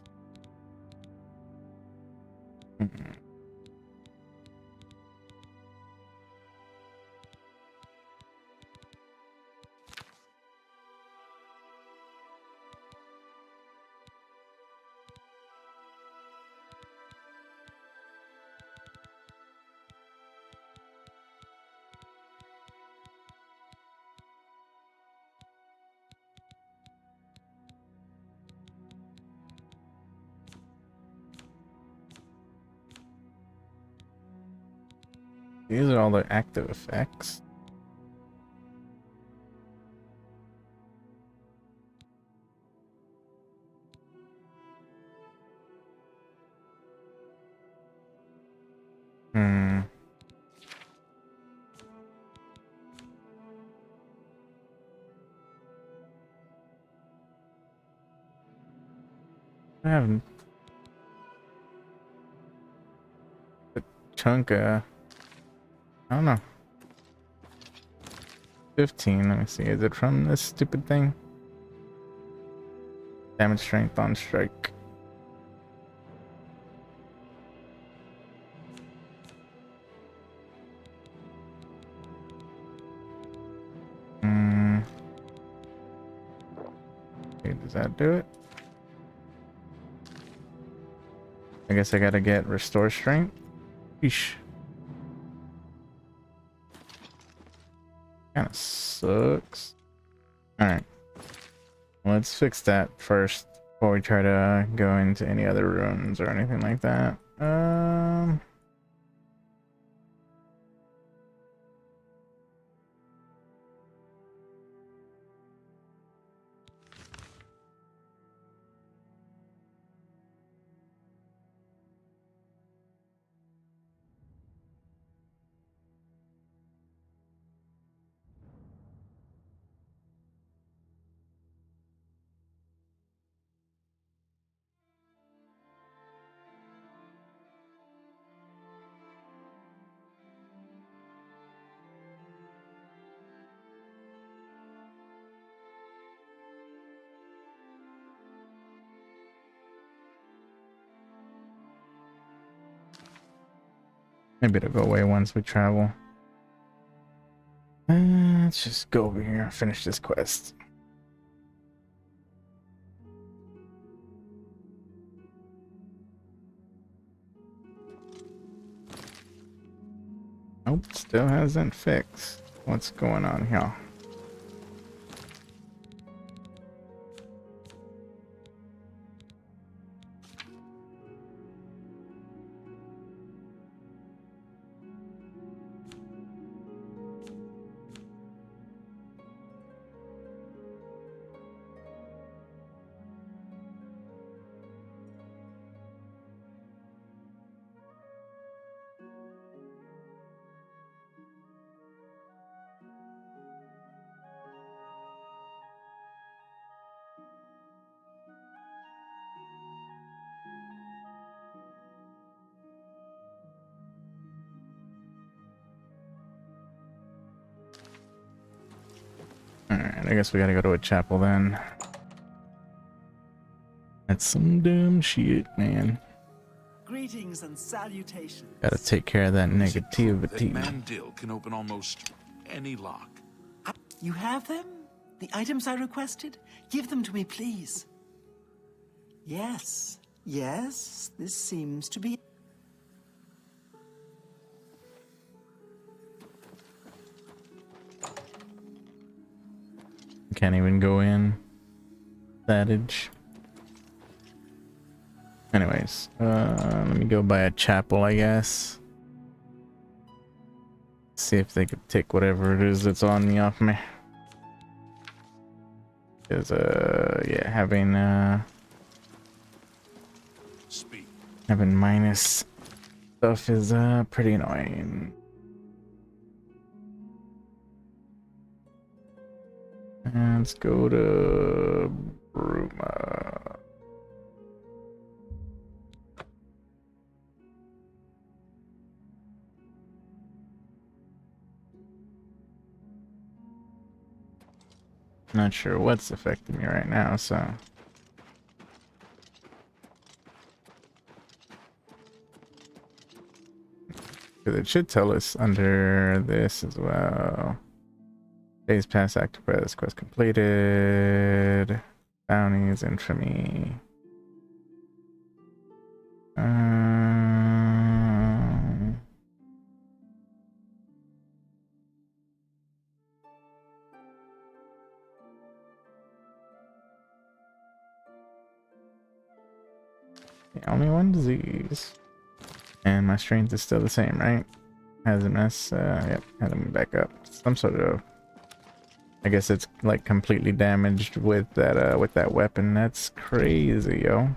These are all the active effects. Hmm. I haven't. The chunk, I don't know. 15, let me see. Is it from this stupid thing? Damage strength on strike. Hmm. Okay, does that do it? I guess I gotta get restore strength. Yeesh. Kinda sucks. Alright. Let's fix that first before we try to go into any other rooms or anything like that. Maybe it'll go away once we travel. Let's just go over here and finish this quest. Nope, still hasn't fixed. What's going on here? Alright, I guess we gotta go to a chapel then. That's some dumb shit, man. Greetings and salutations. Gotta take care of that That negativity. Mandil can open almost any lock. You have them? The items I requested? Give them to me, please. Yes, yes, this seems to be... Can't even go in. Adage. Anyways, let me go by a chapel, I guess. See if they could take whatever it is that's on me off me. Because, yeah, having minus stuff is, pretty annoying. And let's go to Bruma. Not sure what's affecting me right now, so. Because it should tell us under this as well. Days past active quest completed. Bounties, infamy. Only one disease. And my strength is still the same, right? hazardous. Yep, had him back up. Some sort of. I guess it's like completely damaged with that weapon. That's crazy, yo.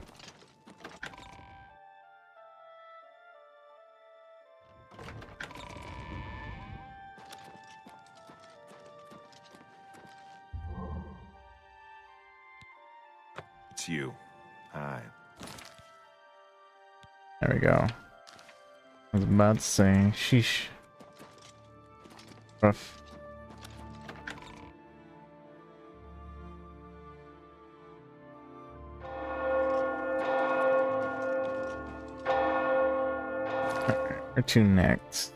It's you. Hi. There we go. I was about to say, sheesh. Rough. Where to next?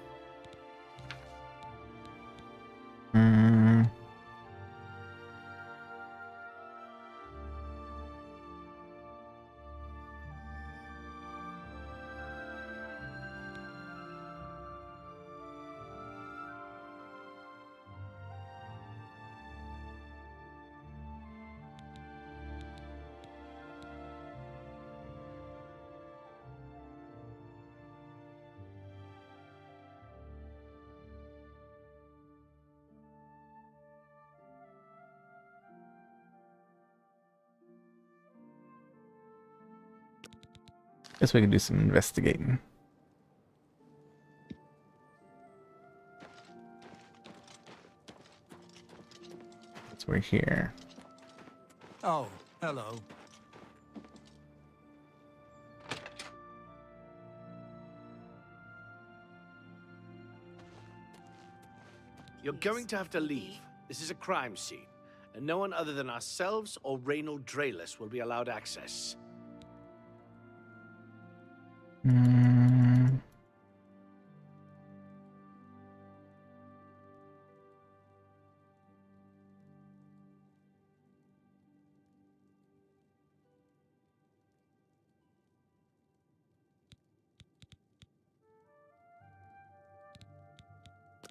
Guess we can do some investigating. Since we're here. Oh, hello. You're going to have to leave. This is a crime scene, and no one other than ourselves or Reynold Drayless will be allowed access.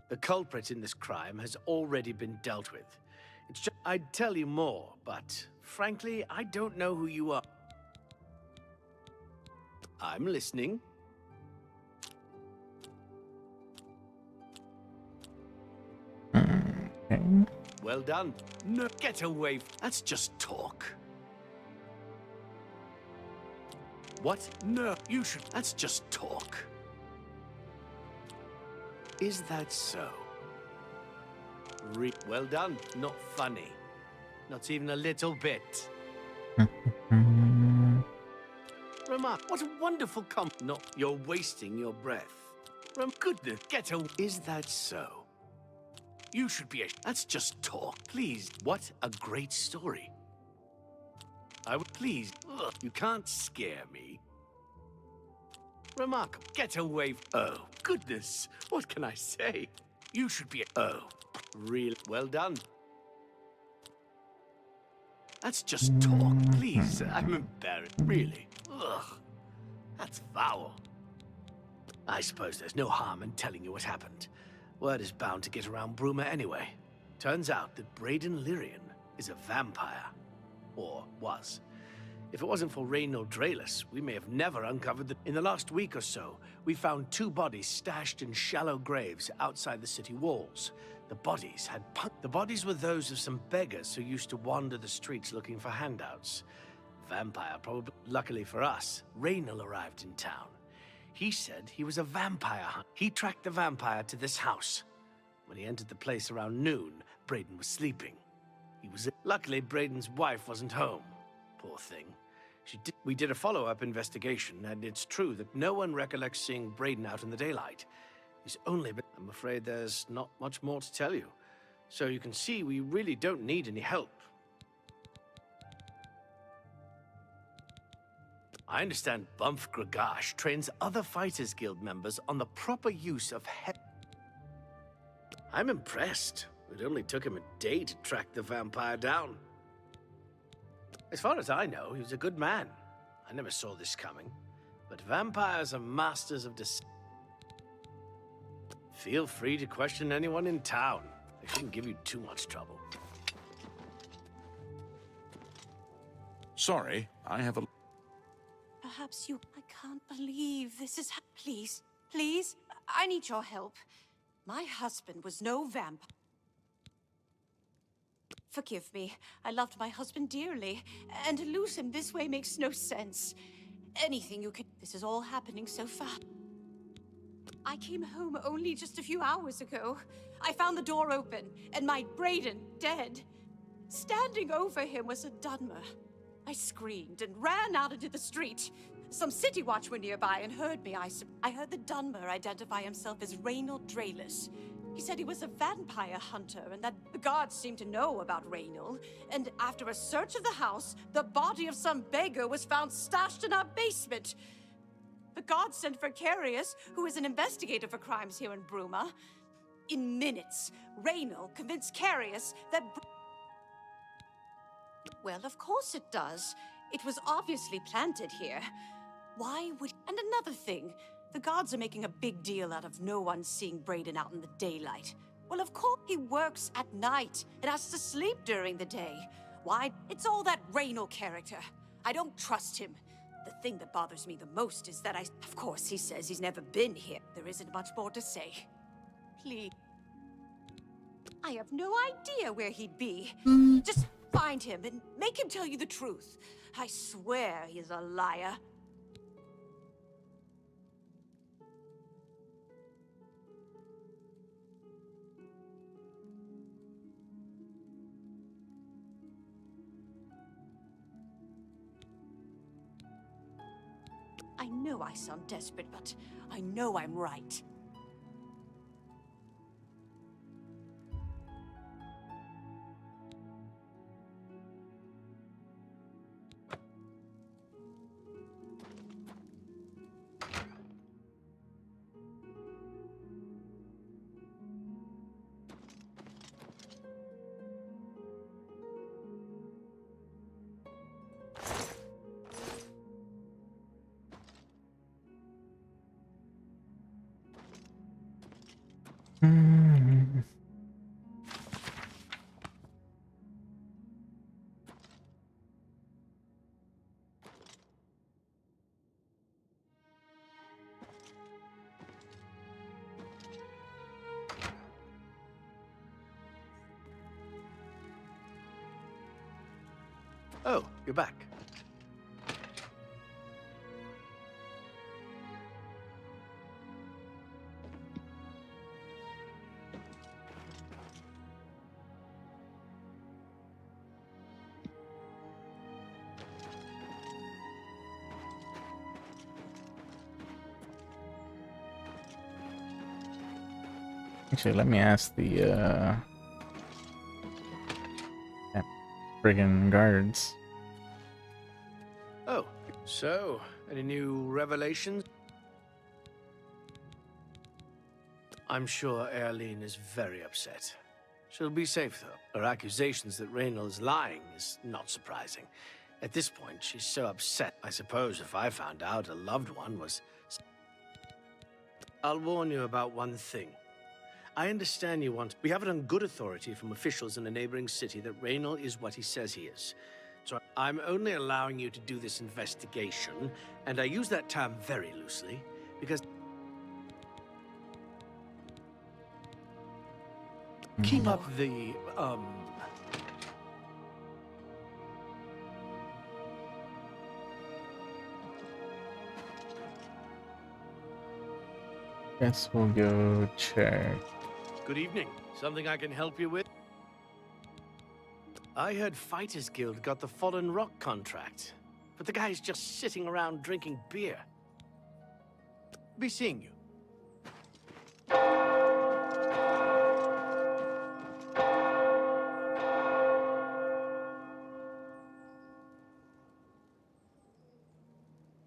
The culprit in this crime has already been dealt with. It's just, I'd tell you more, but frankly, I don't know who you are. I'm listening. Okay. Well done. No, get away. That's just talk. What? No, you should. That's just talk. Is that so? Well done. Not funny. Not even a little bit. Remark, what a wonderful No, you're wasting your breath. Goodness, get a... Is that so? You should be a... That's just talk. Please. What a great story. I would... Please. Ugh, you can't scare me. Remark, get away. Oh, goodness. What can I say? You should be... Oh, real... Well done. That's just talk. Please, I'm embarrassed. Really. Ugh. That's foul. I suppose there's no harm in telling you what happened. Word is bound to get around Bruma anyway. Turns out that Braden Lyrian is a vampire. Or was. If it wasn't for Reynold Drayless, we may have never uncovered the... In the last week or so, we found 2 bodies stashed in shallow graves outside the city walls. The bodies had... The bodies were those of some beggars who used to wander the streets looking for handouts. Vampire, probably. Luckily for us, Reynold arrived in town. He said he was a vampire hunter. He tracked the vampire to this house. When he entered the place around noon, Braden was sleeping. He was... Luckily, Braden's wife wasn't home. Poor thing. We did a follow-up investigation, and it's true that no one recollects seeing Braden out in the daylight. He's only been... I'm afraid there's not much more to tell you. So you can see we really don't need any help. I understand Bumf Gragash trains other Fighters Guild members on the proper use of I'm impressed. It only took him a day to track the vampire down. As far as I know, he was a good man. I never saw this coming. But vampires are masters of Feel free to question anyone in town. They shouldn't give you too much trouble. Sorry, I have a... Perhaps you... I can't believe this is... Please, please, I need your help. My husband was no vampire. Forgive me. I loved my husband dearly, and to lose him this way makes no sense. Anything you can... This is all happening so fast. I came home only just a few hours ago. I found the door open, and my Brayden dead. Standing over him was a Dunmer. I screamed and ran out into the street. Some city watch were nearby and heard me. I heard the Dunmer identify himself as Reynold Drayless. He said he was a vampire hunter and that the guards seemed to know about Reynold. And after a search of the house, the body of some beggar was found stashed in our basement. The guards sent for Carius, who is an investigator for crimes here in Bruma. In minutes, Reynold convinced Carius that... Well, of course it does. It was obviously planted here. Why would... And another thing, the guards are making a big deal out of no one seeing Brayden out in the daylight. Well, of course he works at night and has to sleep during the day. Why? It's all that Reynold character. I don't trust him. The thing that bothers me the most is that Of course, he says he's never been here. There isn't much more to say. Please. I have no idea where he'd be. Just find him and make him tell you the truth. I swear he's a liar. I know I sound desperate, but I know I'm right. Oh, you're back. Actually, let me ask the friggin' guards. Oh, so, any new revelations? I'm sure Erlene is very upset. She'll be safe, though. Her accusations that Reynold is lying is not surprising. At this point, she's so upset. I suppose if I found out a loved one was... I'll warn you about one thing. I understand you want... We have it on good authority from officials in a neighboring city that Reynold is what he says he is. So I'm only allowing you to do this investigation, and I use that term very loosely, because... Keep up the, Guess we'll go check. Good evening. Something I can help you with? I heard Fighters Guild got the Fallen Rock contract, but the guy's just sitting around drinking beer. Be seeing you.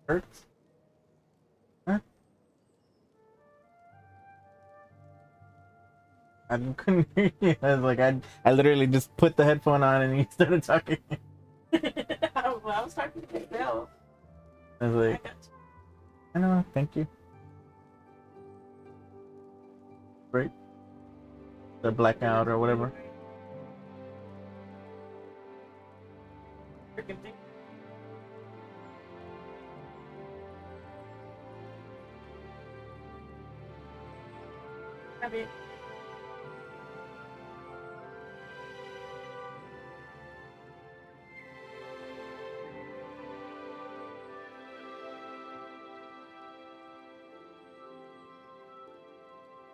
Hurts? Huh? I couldn't hear you. I was like, I literally just put the headphone on and he started talking. Well, I was talking to Bill. I was like, I know, thank you. Great. The blackout or whatever. Freaking thing. I mean,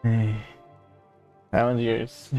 Hey, that one's yours.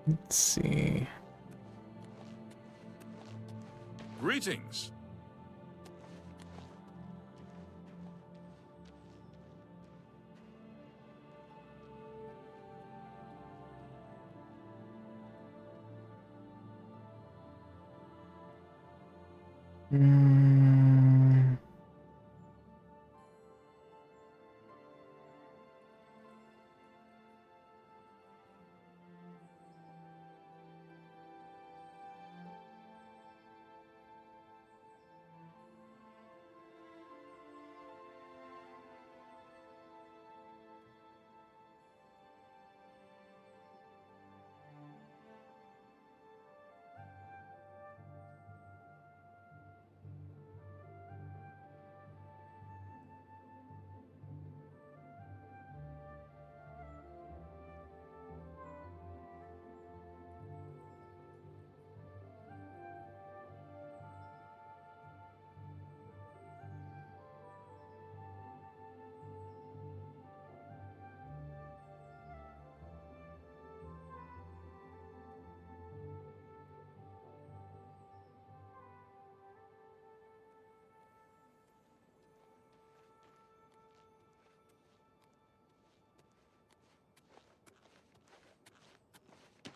Let's see. Greetings. Mm.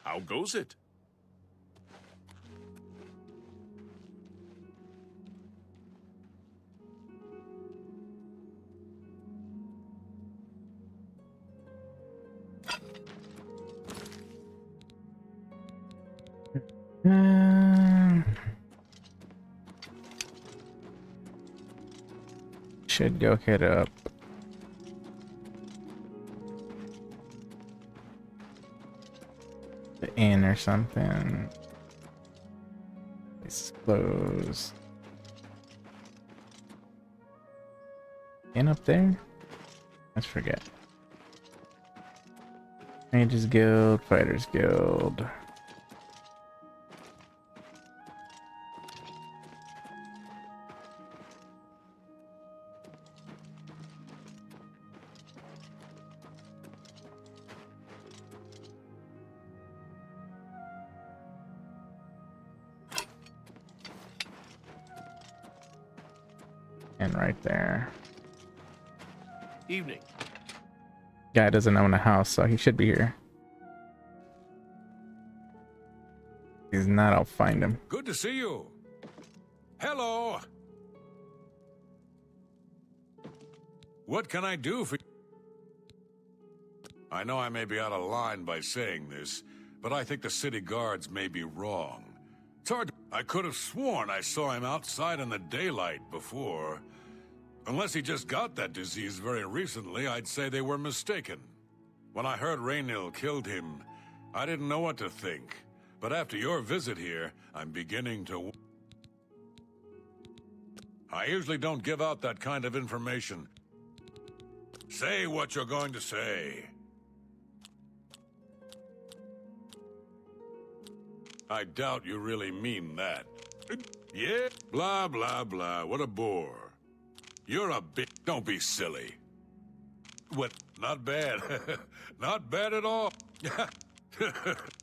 How goes it? Should go hit up the inn or something. It's closed. Inn up there? Let's forget. Mages Guild, Fighters Guild. And right there. Evening. Guy doesn't own a house, so he should be here. If he's not, I'll find him. Good to see you. Hello. What can I do for you? I know I may be out of line by saying this, but I think the city guards may be wrong. It's hard to... I could have sworn I saw him outside in the daylight before. Unless he just got that disease very recently, I'd say they were mistaken. When I heard Raynil killed him, I didn't know what to think. But after your visit here, I'm beginning to... I usually don't give out that kind of information. Say what you're going to say. I doubt you really mean that. Yeah, blah, blah, blah. What a bore. You're a bit... Don't be silly. What? Not bad. Not bad at all.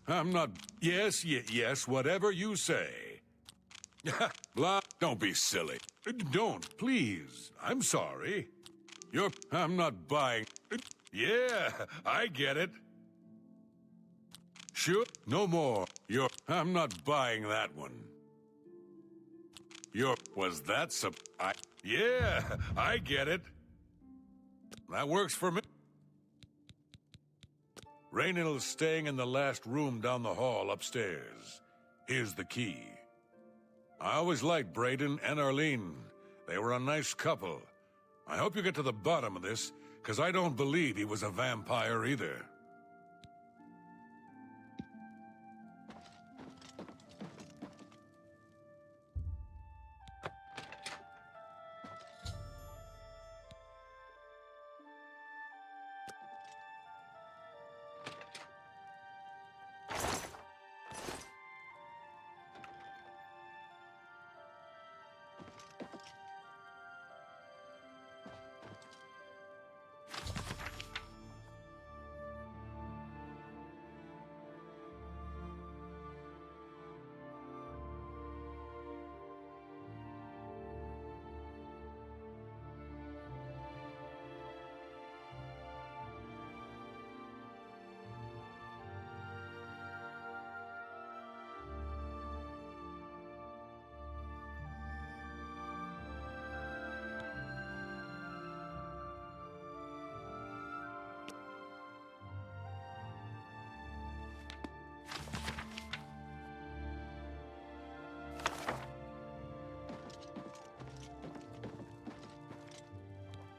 I'm not... Yes, yes, whatever you say. Blah. Don't be silly. Don't, please. I'm sorry. You're... I'm not buying... Yeah, I get it. Sure, no more. You're... I'm not buying that one. You're... Was that some... Yeah, I get it. That works for me. Raynill's staying in the last room down the hall upstairs. Here's the key. I always liked Brayden and Arlene. They were a nice couple. I hope you get to the bottom of this, because I don't believe he was a vampire either.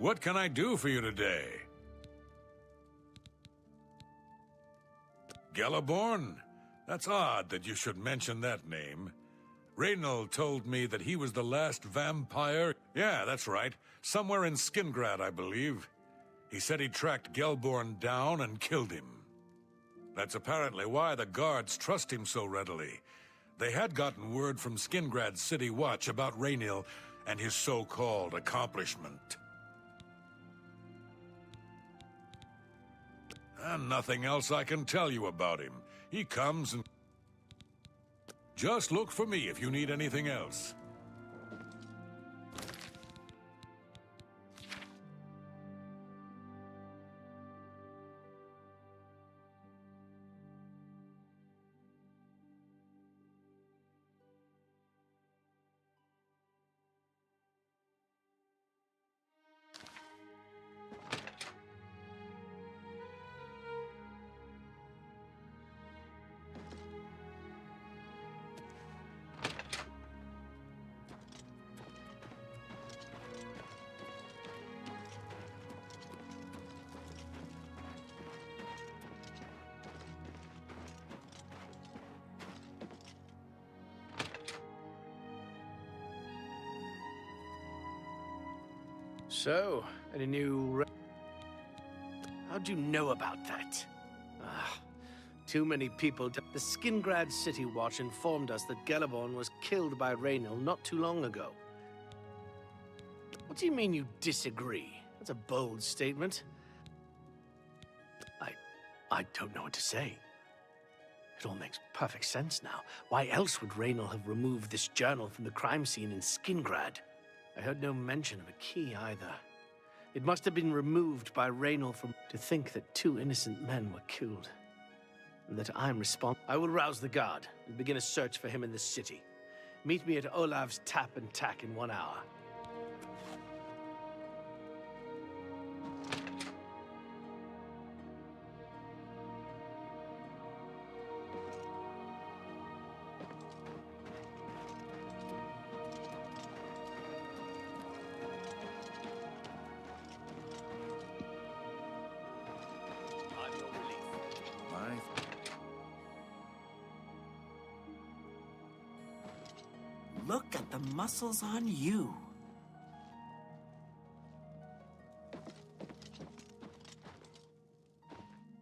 What can I do for you today? Gelliborn? That's odd that you should mention that name. Reynold told me that he was the last vampire. Yeah, that's right. Somewhere in Skingrad, I believe. He said he tracked Gelborn down and killed him. That's apparently why the guards trust him so readily. They had gotten word from Skingrad's City Watch about Raynil and his so-called accomplishment. And nothing else I can tell you about him. He comes and... Just look for me if you need anything else. So, any new... How'd you know about that? Too many people... The Skingrad City Watch informed us that Gelliborn was killed by Raynil not too long ago. What do you mean you disagree? That's a bold statement. I don't know what to say. It all makes perfect sense now. Why else would Raynil have removed this journal from the crime scene in Skingrad? I heard no mention of a key either. It must have been removed by Raynil from... To think that 2 innocent men were killed. And that I'm responsible. I will rouse the guard and begin a search for him in the city. Meet me at Olav's Tap and Tack in 1 hour. Look at the muscles on you.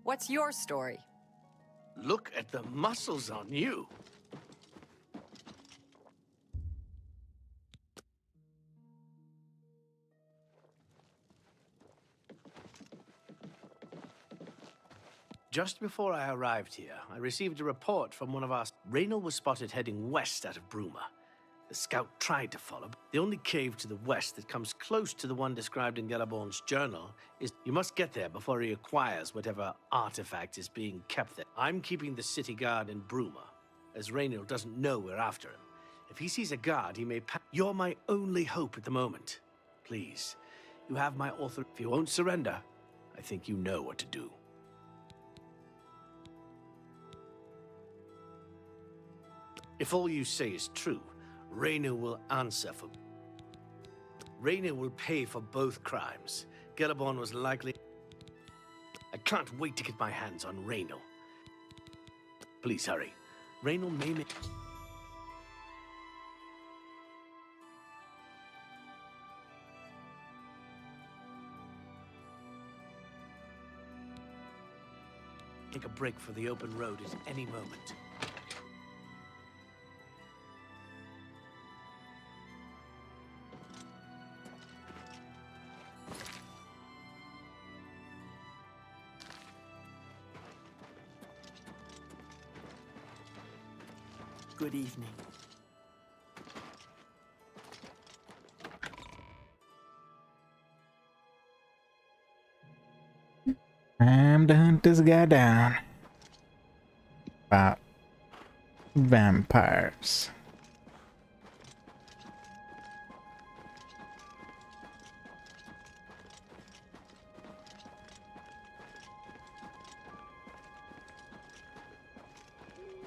What's your story? Look at the muscles on you. Just before I arrived here, I received a report from one of our... Raynil was spotted heading west out of Bruma. The scout tried to follow. The only cave to the west that comes close to the one described in Gelliborn's journal is... You must get there before he acquires whatever artifact is being kept there. I'm keeping the city guard in Bruma, as Raynil doesn't know we're after him. If he sees a guard, he may... You're my only hope at the moment. Please, you have my author... If you won't surrender, I think you know what to do. If all you say is true, Raina will answer for... Raina will pay for both crimes. Gelabon was likely... I can't wait to get my hands on Raina. Please hurry. Raina may make... Take a break for the open road at any moment. Good evening. Time to hunt this guy down. About vampires.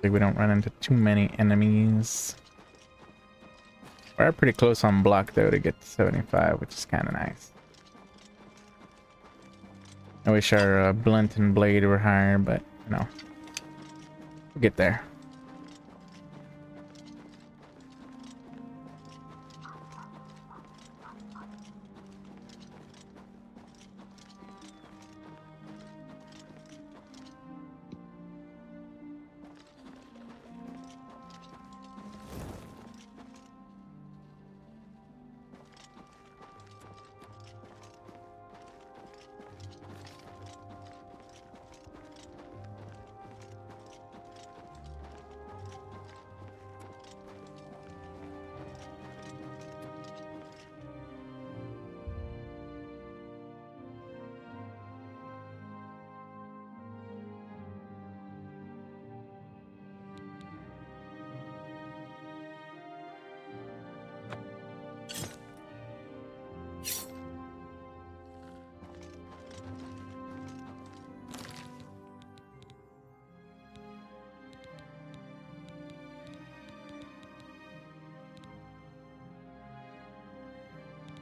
We don't run into too many enemies. We're pretty close on block though to get to 75, which is kind of nice. I wish our blunt and blade were higher, but you know, we'll get there.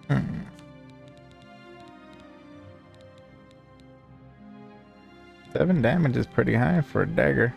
Hmm. Seven damage is pretty high for a dagger.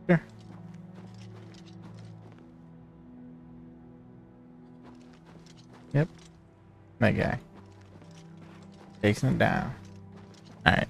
Sure. Yep. That guy. Chasing it down. Alright.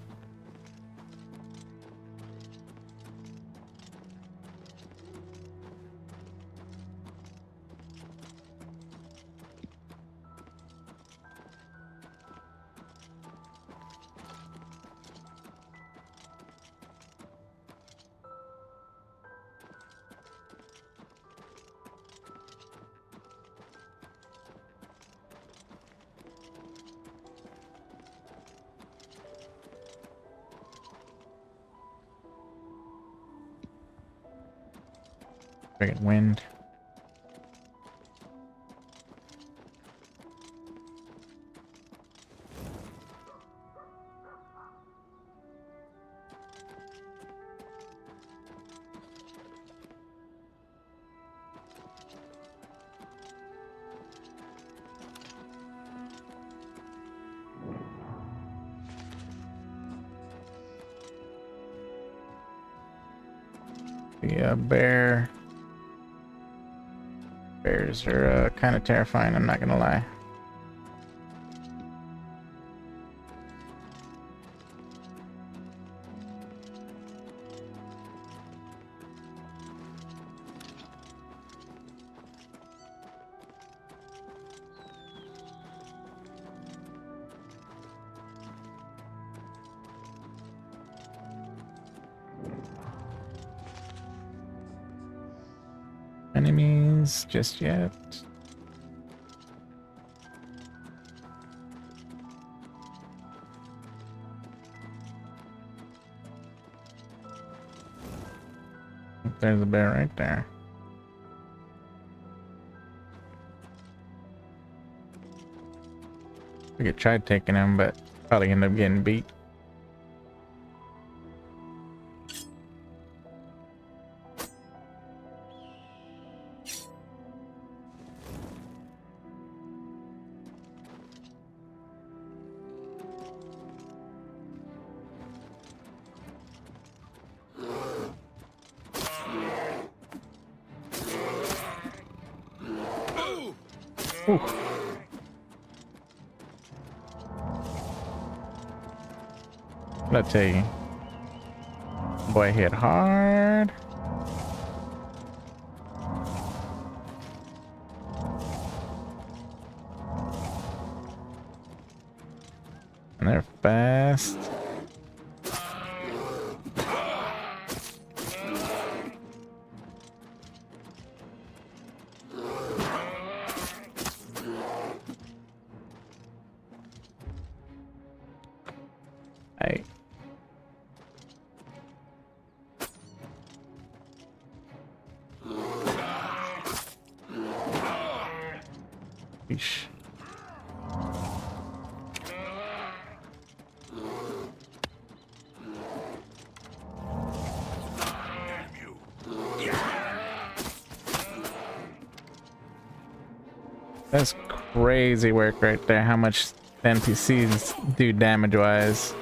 Friggin' wind. The bear. Bears are kind of terrifying, I'm not gonna lie. things just yet. There's a bear right there. We could try taking him, but probably end up getting beat. Ooh. Let's see. Boy hit hard. And they're fast. Hey. Eesh. That's crazy work right there. How much NPCs do damage-wise.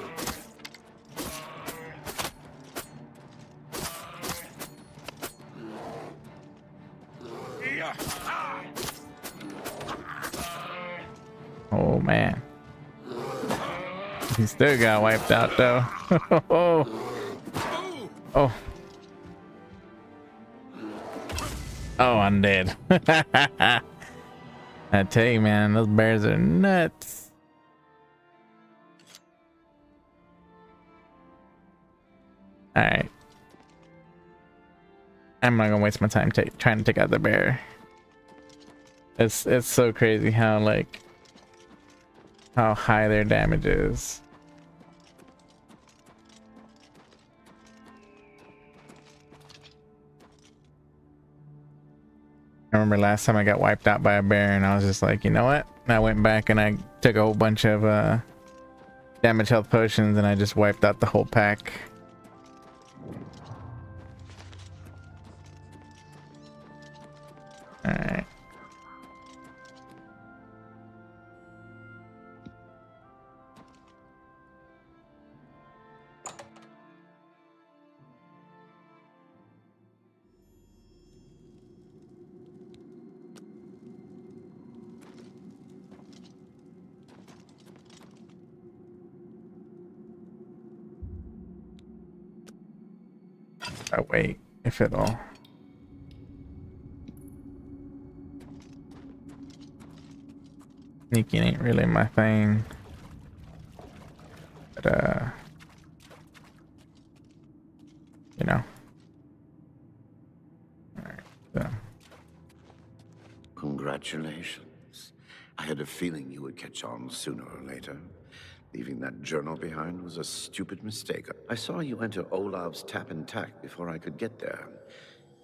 Oh man, he still got wiped out though. Oh, oh, I'm dead. I tell you, man, those bears are nuts. All right, I'm not gonna waste my time trying to take out the bear. It's so crazy how how high their damage is. I remember last time I got wiped out by a bear and I was just like, you know what? And I went back and I took a whole bunch of damage health potions and I just wiped out the whole pack. Alright. Oh, wait, if it'll. Sneaking ain't really my thing. But, you know. Alright, so. Congratulations. I had a feeling you would catch on sooner or later. Leaving that journal behind was a stupid mistake. I saw you enter Olav's tap and tack before I could get there,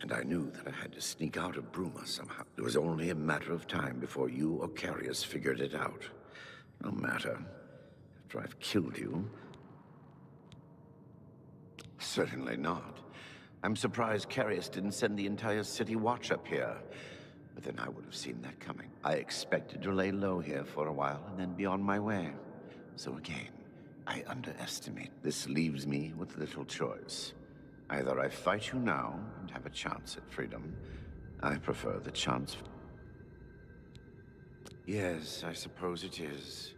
and I knew that I had to sneak out of Bruma somehow. It was only a matter of time before you or Carius figured it out. No matter. After I've killed you... Certainly not. I'm surprised Carius didn't send the entire city watch up here. But then I would have seen that coming. I expected to lay low here for a while and then be on my way. So again, I underestimate. This leaves me with little choice. Either I fight you now and have a chance at freedom. I prefer the chance. Yes, I suppose it is.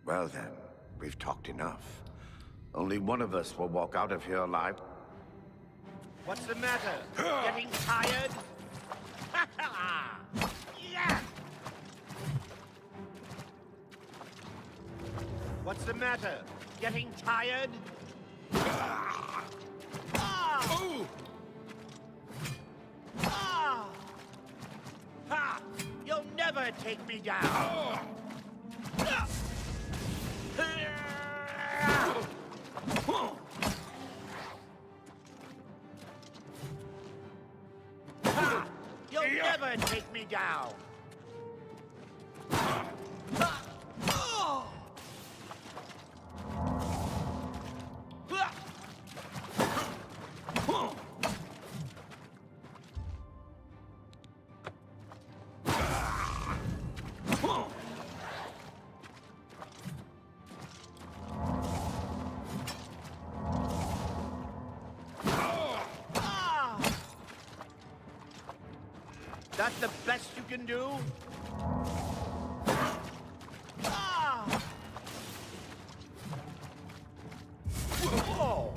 Well then, we've talked enough. Only one of us will walk out of here alive. What's the matter? Getting tired? Yeah! What's the matter? Getting tired? Ah! Ah! take me down. You'll never take me down. That's the best you can do? Ah! Whoa!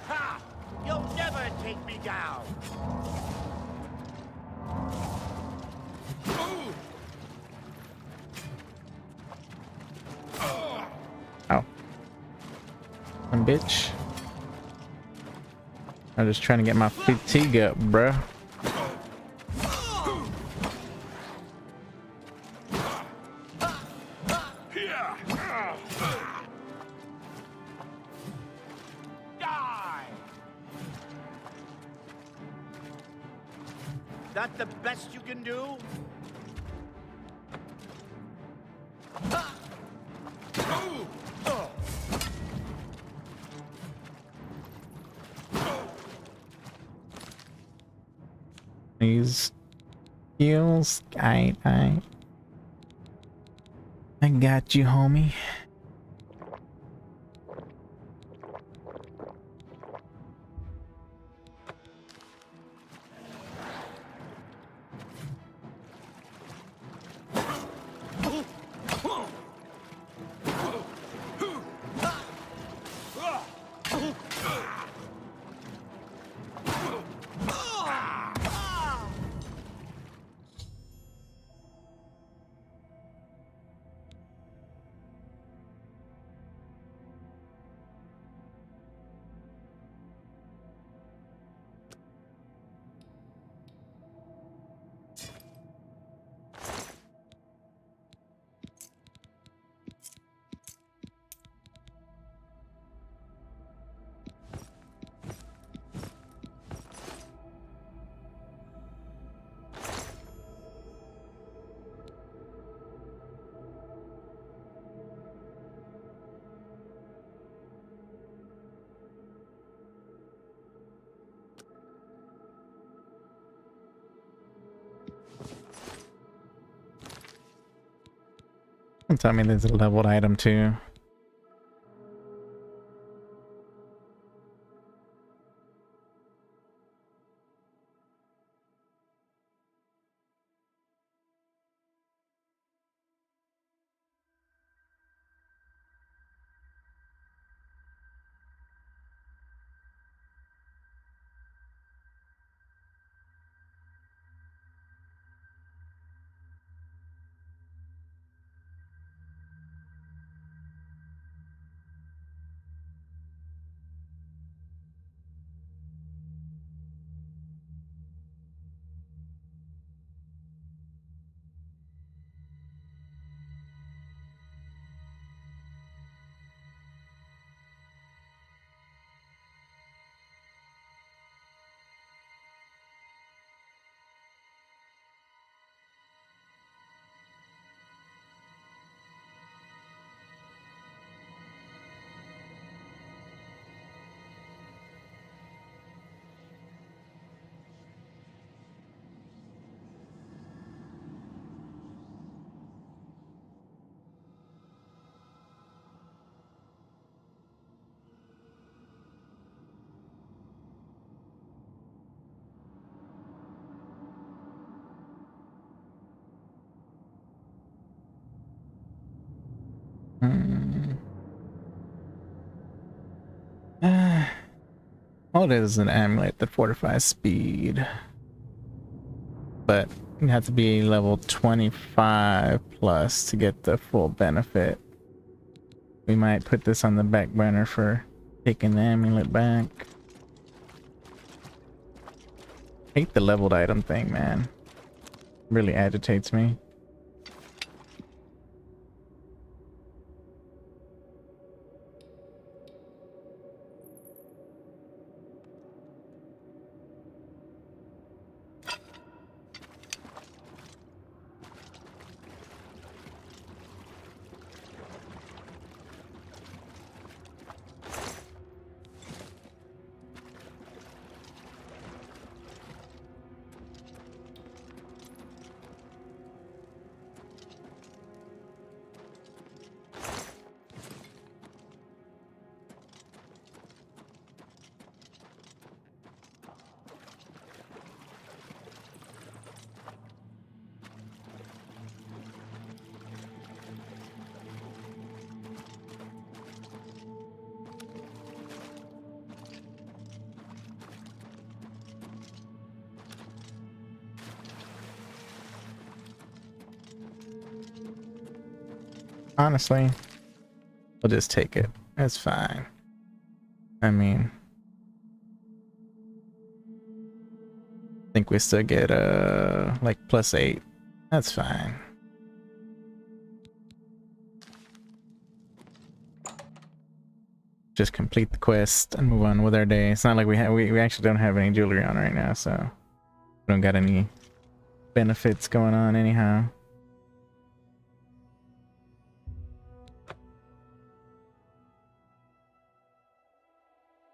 Ha! You'll never take me down! Ow. Bitch. I'm just trying to get my fatigue up, bruh. Die! That the best you can do? These heals, I got you, homie. Don't tell me there's a leveled item too. Oh, it is an amulet that fortifies speed, but you have to be level 25 plus to get the full benefit. We might put this on the back burner for taking the amulet back. Hate the leveled item thing, man. Really agitates me. Honestly, we'll just take it. It's fine. I mean, I think we still get like +8. That's fine. Just complete the quest and move on with our day. It's not like we actually don't have any jewelry on right now, so we don't got any benefits going on anyhow.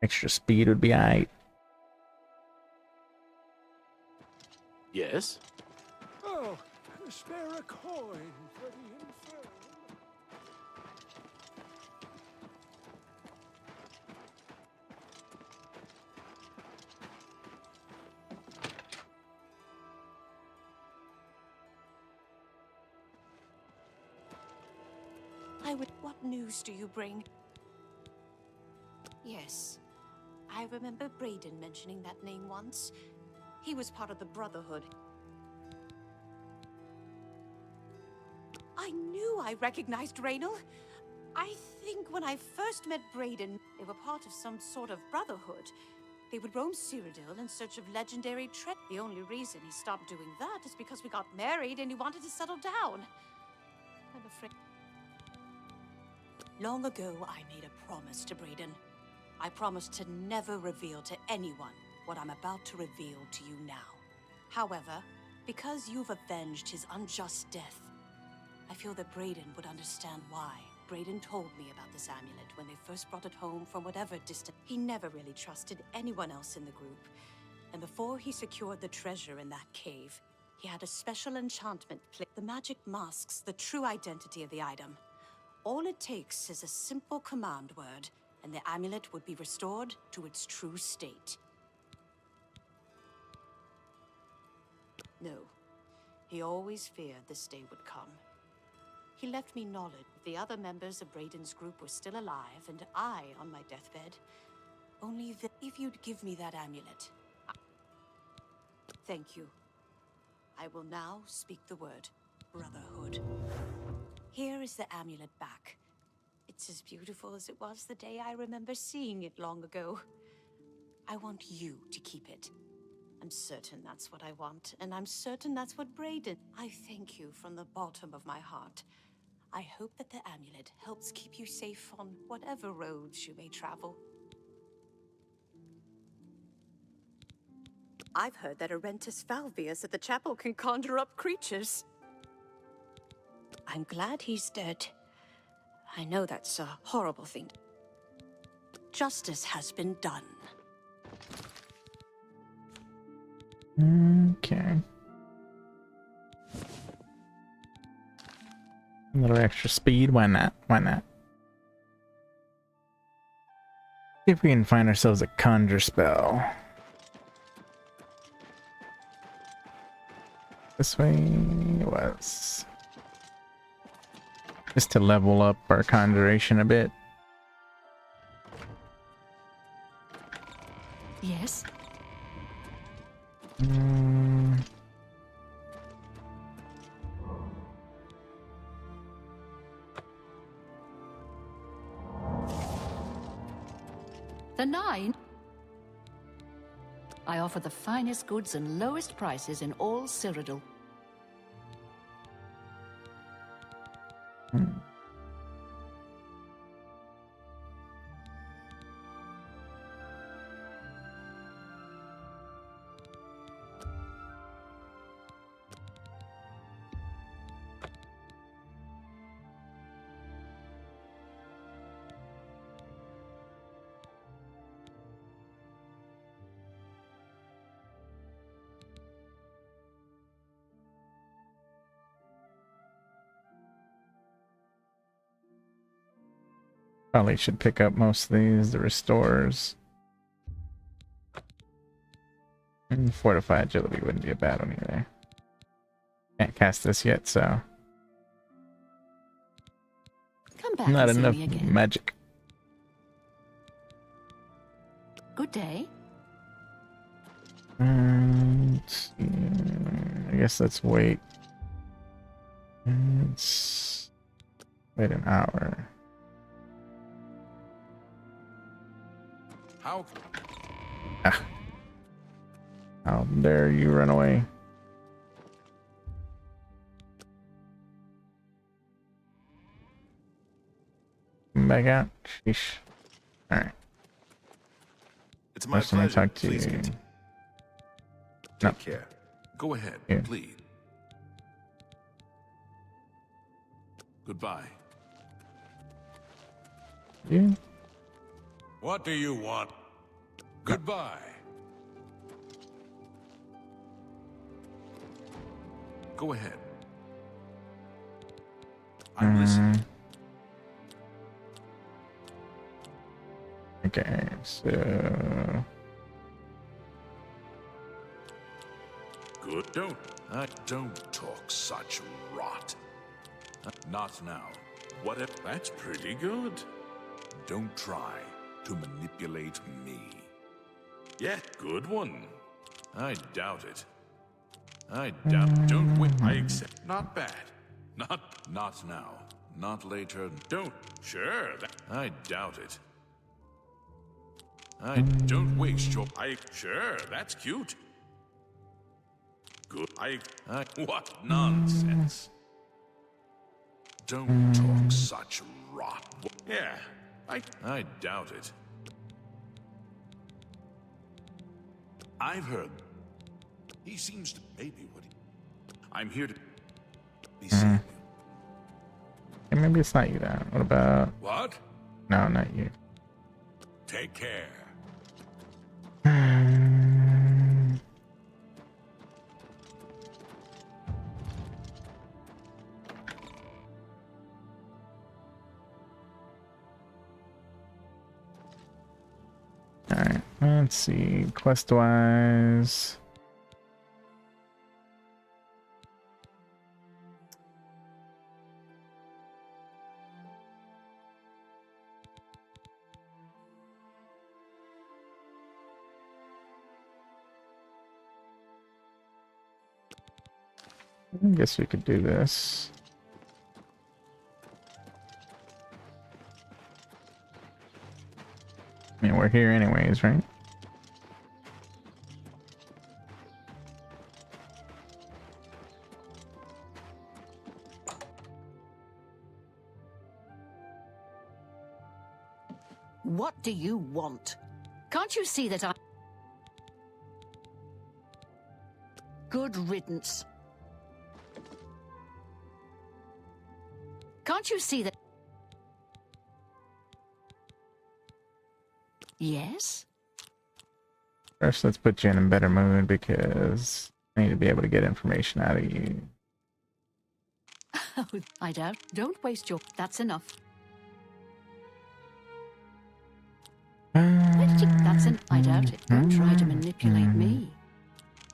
Extra speed would be alright. Yes? Oh, spare a coin for the infirm. What news do you bring? Yes, I remember Braden mentioning that name once. He was part of the Brotherhood. I knew I recognized Raynal. I think when I first met Braden, they were part of some sort of Brotherhood. They would roam Cyrodiil in search of legendary treasure. The only reason he stopped doing that is because we got married and he wanted to settle down. I'm afraid. Long ago, I made a promise to Braden. I promised to never reveal to anyone what I'm about to reveal to you now. However, because you've avenged his unjust death, I feel that Braden would understand why. Braden told me about this amulet when they first brought it home from whatever distance. He never really trusted anyone else in the group. And before he secured the treasure in that cave, he had a special enchantment. The magic masks the true identity of the item. All it takes is a simple command word, and the amulet would be restored to its true state. No, he always feared this day would come. He left me knowledge. The other members of Braden's group were still alive, and I on my deathbed. Only if you'd give me that amulet. Thank you. I will now speak the word Brotherhood. Here is the amulet back. It's as beautiful as it was the day I remember seeing it long ago. I want you to keep it. I'm certain that's what I want, and I'm certain that's what Braden... I thank you from the bottom of my heart. I hope that the amulet helps keep you safe on whatever roads you may travel. I've heard that Arentus Falvius at the chapel can conjure up creatures. I'm glad he's dead. I know that's a horrible thing. Justice has been done. Okay. A little extra speed, why not? Why not? See if we can find ourselves a conjure spell. This way it was. Just to level up our conjuration a bit. Yes? The 9? I offer the finest goods and lowest prices in all Cyrodiil. Probably should pick up most of these, the restores. And fortify agility wouldn't be a bad one either. Can't cast this yet, so Come back not and see enough me again. magic. Good day. Let's see. I guess let's wait. Let's wait an hour. How? How dare you run away? Come back out. Sheesh. Alright. It's my First, let me pleasure. talk to Please you. continue. No. Take care. Go ahead, Here. please. Goodbye. You? What do you want? Goodbye. Go ahead. I'm listening. Okay, so Good. Don't talk such rot. Not now. What if that's pretty good? Don't try to manipulate me. Yeah, good one. I doubt it. I doubt. Don't win. I accept. Not bad. Not now. Not later. Don't. Sure. I doubt it. I don't waste your. Sure. That's cute. Good. What nonsense. Don't talk such rot. Yeah. I doubt it. I've heard. He seems to maybe what he. I'm here to be seen. hey, maybe it's not you then. What about What? no, not you. Take care. Alright, let's see. Quest wise. I guess we could do this. I mean, we're here anyways, right? What do you want? Can't you see that I... Good riddance. Can't you see that... Yes? First, let's put you in a better mood because I need to be able to get information out of you. Oh, I doubt. Don't waste your... That's enough. Where did you... That's an... I doubt it. Don't try to manipulate me.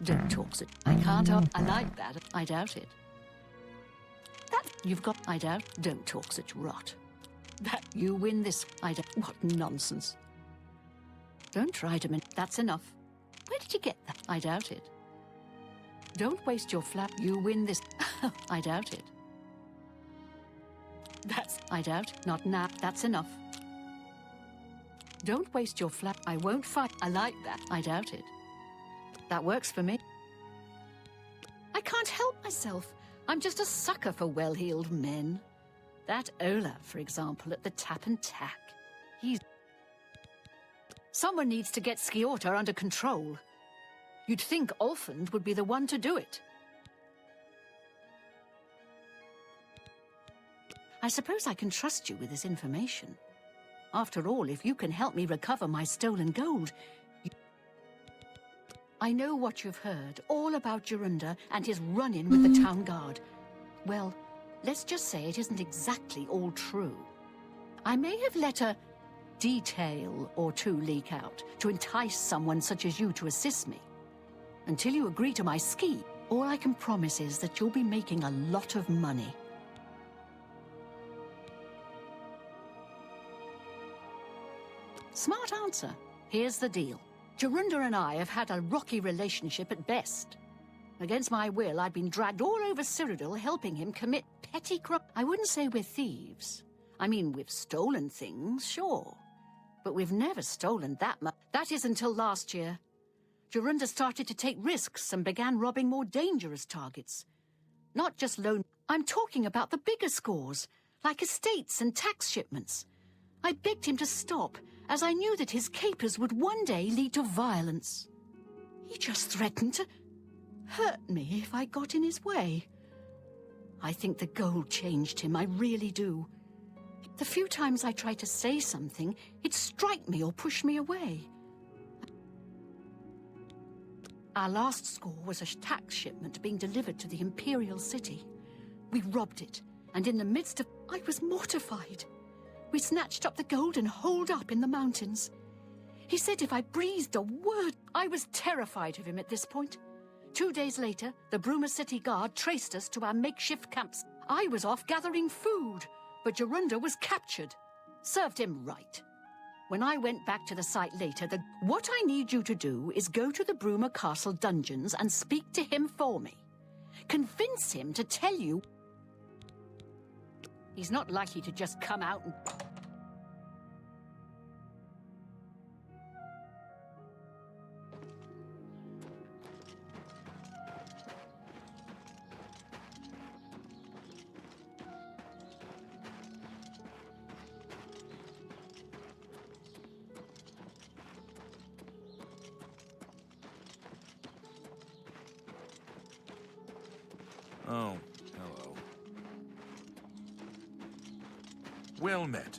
Don't talk so... I can't... I like that. I doubt it. That... You've got... I doubt... Don't talk such rot. That... You win this... I doubt... What nonsense. Don't try to That's enough. Where did you get that? I doubt it. Don't waste your flap. You win this... I doubt it. That's... I doubt. Not now. That's enough. Don't waste your flap. I won't fight. I like that. I doubt it. That works for me. I can't help myself. I'm just a sucker for well-heeled men. That Olaf, for example, at the Tap and Tack. Someone needs to get Skiorta under control. You'd think Olfand would be the one to do it. I suppose I can trust you with this information. After all, if you can help me recover my stolen gold... I know what you've heard, all about Jorunda and his run-in with the town guard. Well, let's just say it isn't exactly all true. I may have let a detail or two leak out to entice someone such as you to assist me. Until you agree to my scheme, all I can promise is that you'll be making a lot of money. Smart answer. Here's the deal. Jorunda and I have had a rocky relationship at best. Against my will, I've been dragged all over Cyrodiil helping him commit petty crimes. I wouldn't say we're thieves. I mean, we've stolen things, sure. But we've never stolen that much. That is until last year. Jorunda started to take risks and began robbing more dangerous targets. Not just lone... I'm talking about the bigger scores, like estates and tax shipments. I begged him to stop, as I knew that his capers would one day lead to violence. He just threatened to hurt me if I got in his way. I think the gold changed him, I really do. The few times I tried to say something, he'd strike me or push me away. Our last score was a tax shipment being delivered to the Imperial City. We robbed it, and in the midst of... I was mortified. We snatched up the gold and holed up in the mountains. He said if I breathed a word... I was terrified of him at this point. 2 days later, the Bruma City Guard traced us to our makeshift camps. I was off gathering food, but Jorunda was captured. Served him right. When I went back to the site later, what I need you to do is go to the Bruma Castle dungeons and speak to him for me. Convince him to tell you... He's not likely to just come out and... Oh, hello. Well met.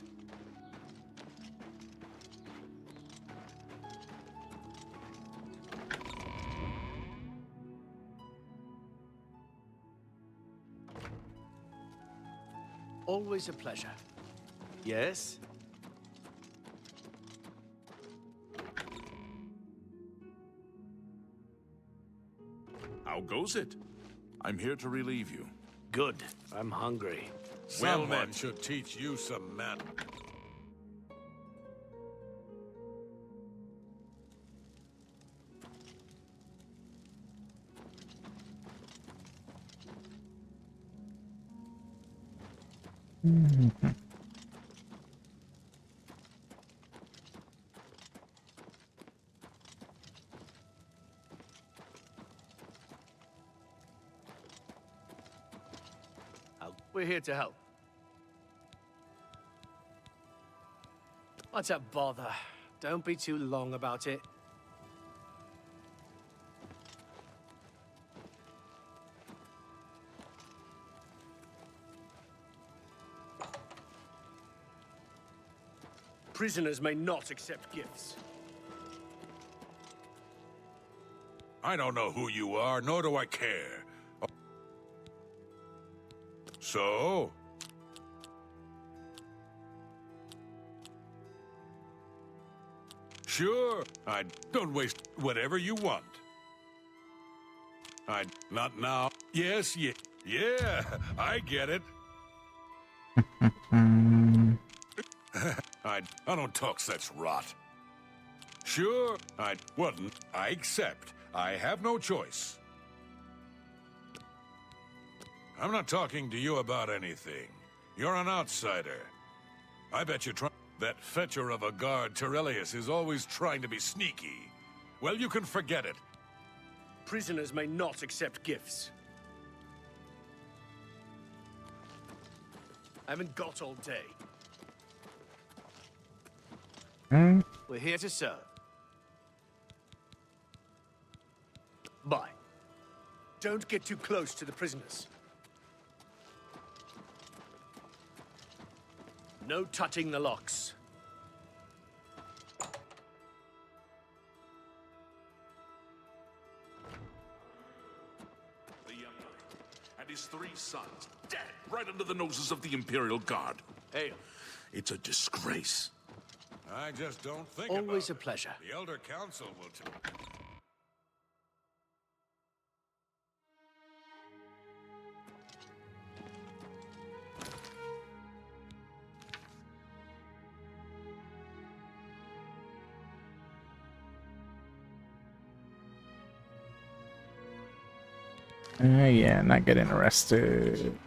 Always a pleasure. Yes? How goes it? I'm here to relieve you. Good. I'm hungry. Well, men should teach you some manners. We're here to help. What's a bother? Don't be too long about it. Prisoners may not accept gifts. I don't know who you are, nor do I care. So? Sure, I don't waste whatever you want. Not now. Yes, yeah, I get it. I don't talk such rot. Sure, I wouldn't. I accept. I have no choice. I'm not talking to you about anything. You're an outsider. I bet you're trying... That fetcher of a guard, Terelius, is always trying to be sneaky. Well, you can forget it. Prisoners may not accept gifts. I haven't got all day. We're here to serve. Bye. Don't get too close to the prisoners. No touching the locks. The Emperor and his 3 sons dead right under the noses of the Imperial Guard. Hail. It's a disgrace. I just don't think Always a about it. pleasure. The Elder Council will Yeah, not getting arrested.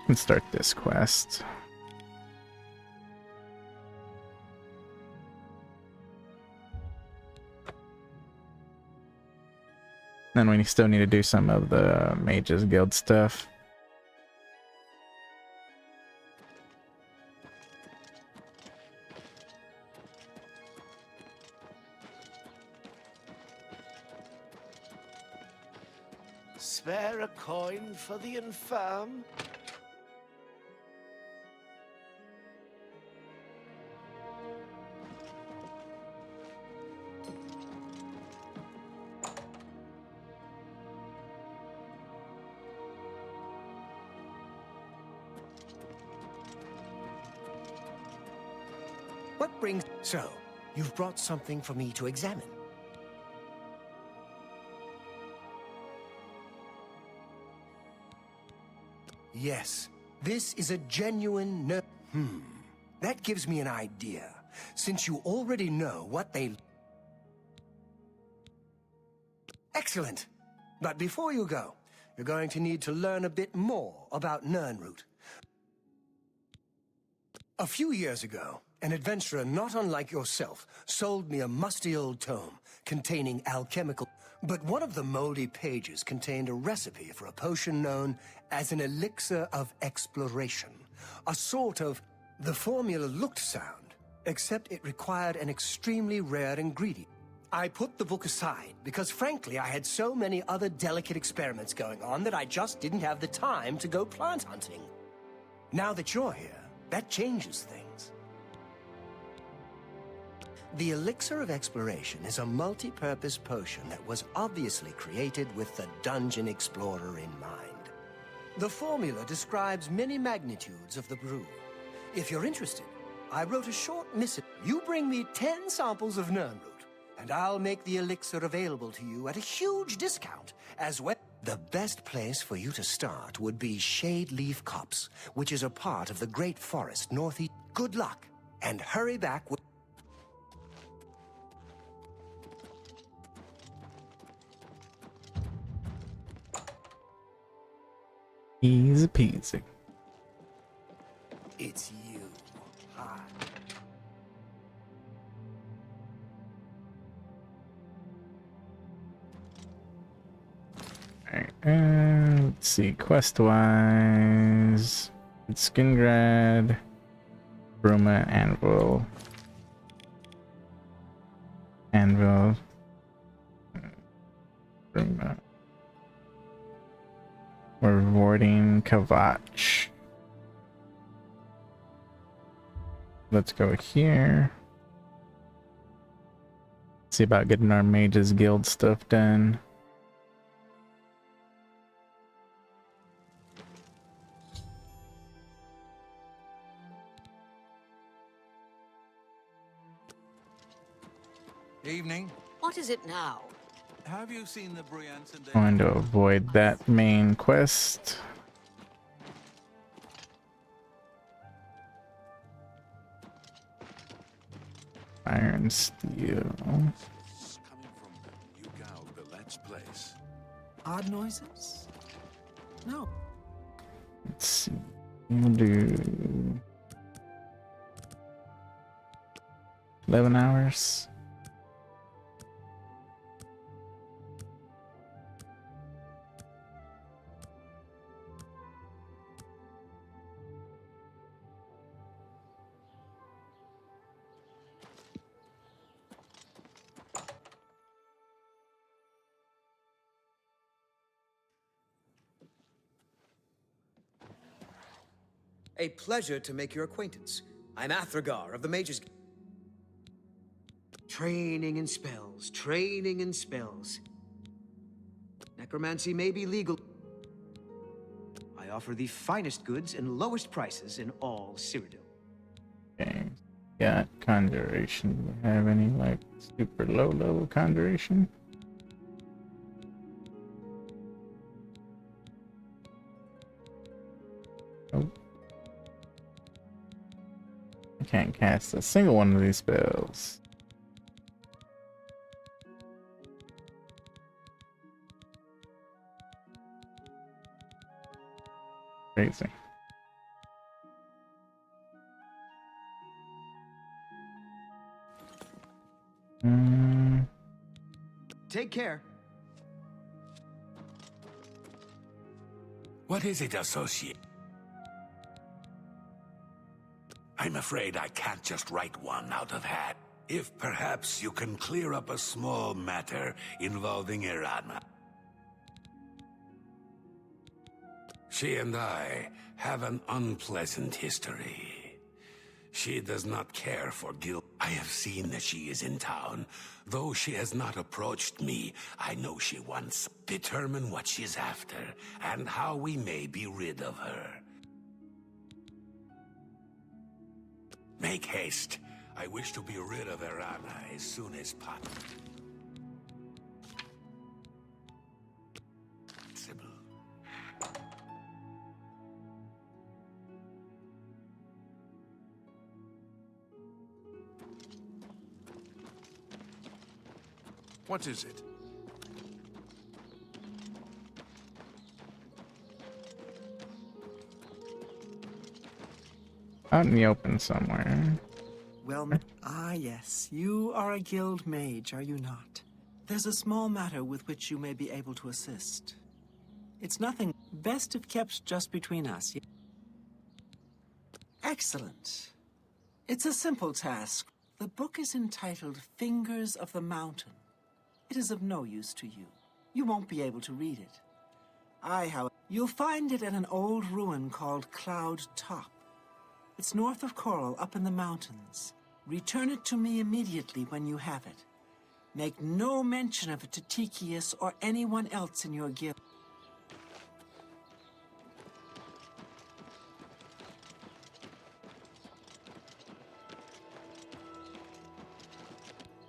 Let's start this quest. Then we still need to do some of the Mages Guild stuff. Spare a coin for the infirm? What brings... So, you've brought something for me to examine. Yes, this is a genuine that gives me an idea. Since you already know what they... Excellent! But before you go, you're going to need to learn a bit more about Nirnroot. A few years ago, an adventurer not unlike yourself sold me a musty old tome containing alchemical... But one of the moldy pages contained a recipe for a potion known as an elixir of exploration. A sort of... The formula looked sound, except it required an extremely rare ingredient. I put the book aside because, frankly, I had so many other delicate experiments going on that I just didn't have the time to go plant hunting. Now that you're here, that changes things. The Elixir of Exploration is a multi-purpose potion that was obviously created with the Dungeon Explorer in mind. The formula describes many magnitudes of the brew. If you're interested, I wrote a short missive. You bring me 10 samples of Nirnroot, and I'll make the elixir available to you at a huge discount, as well. The best place for you to start would be Shade Leaf Copse, which is a part of the Great Forest northeast. Good luck, and hurry back with... Easy peasy. It's you. Hi. Alright, let's see, quest-wise, it's Skingrad, Bruma, Anvil, Bruma. We're rewarding Kavach. Let's go here. See about getting our Mages Guild stuff done. Evening. What is it now? Have you seen the Brianson Day? Going to avoid that main quest. Iron steel. Coming from you gal Billet's place. Odd noises? No. Let's see. We'll do 11 hours. A pleasure to make your acquaintance. I'm Athragar of the Mages. Training in spells, training in spells. Necromancy may be legal. I offer the finest goods and lowest prices in all Cyrodiil. Okay. Got conjuration. Do we have any like super low level conjuration? Nope. I can't cast a single one of these spells. Crazy. Take care. What is it, associate? I'm afraid I can't just write one out of hat. If perhaps you can clear up a small matter involving Irana. She and I have an unpleasant history. She does not care for guilt. I have seen that she is in town. Though she has not approached me, I know she wants. Determine what she's after, and how we may be rid of her. Make haste. I wish to be rid of Irana as soon as possible. What is it? Out in the open somewhere. Well, yes, you are a guild mage, are you not? There's a small matter with which you may be able to assist. It's nothing, best if kept just between us. Excellent. It's a simple task. The book is entitled Fingers of the Mountain. It is of no use to you. You won't be able to read it. You'll find it at an old ruin called Cloud Top. It's north of Coral, up in the mountains. Return it to me immediately when you have it. Make no mention of it to Tikius or anyone else in your guild.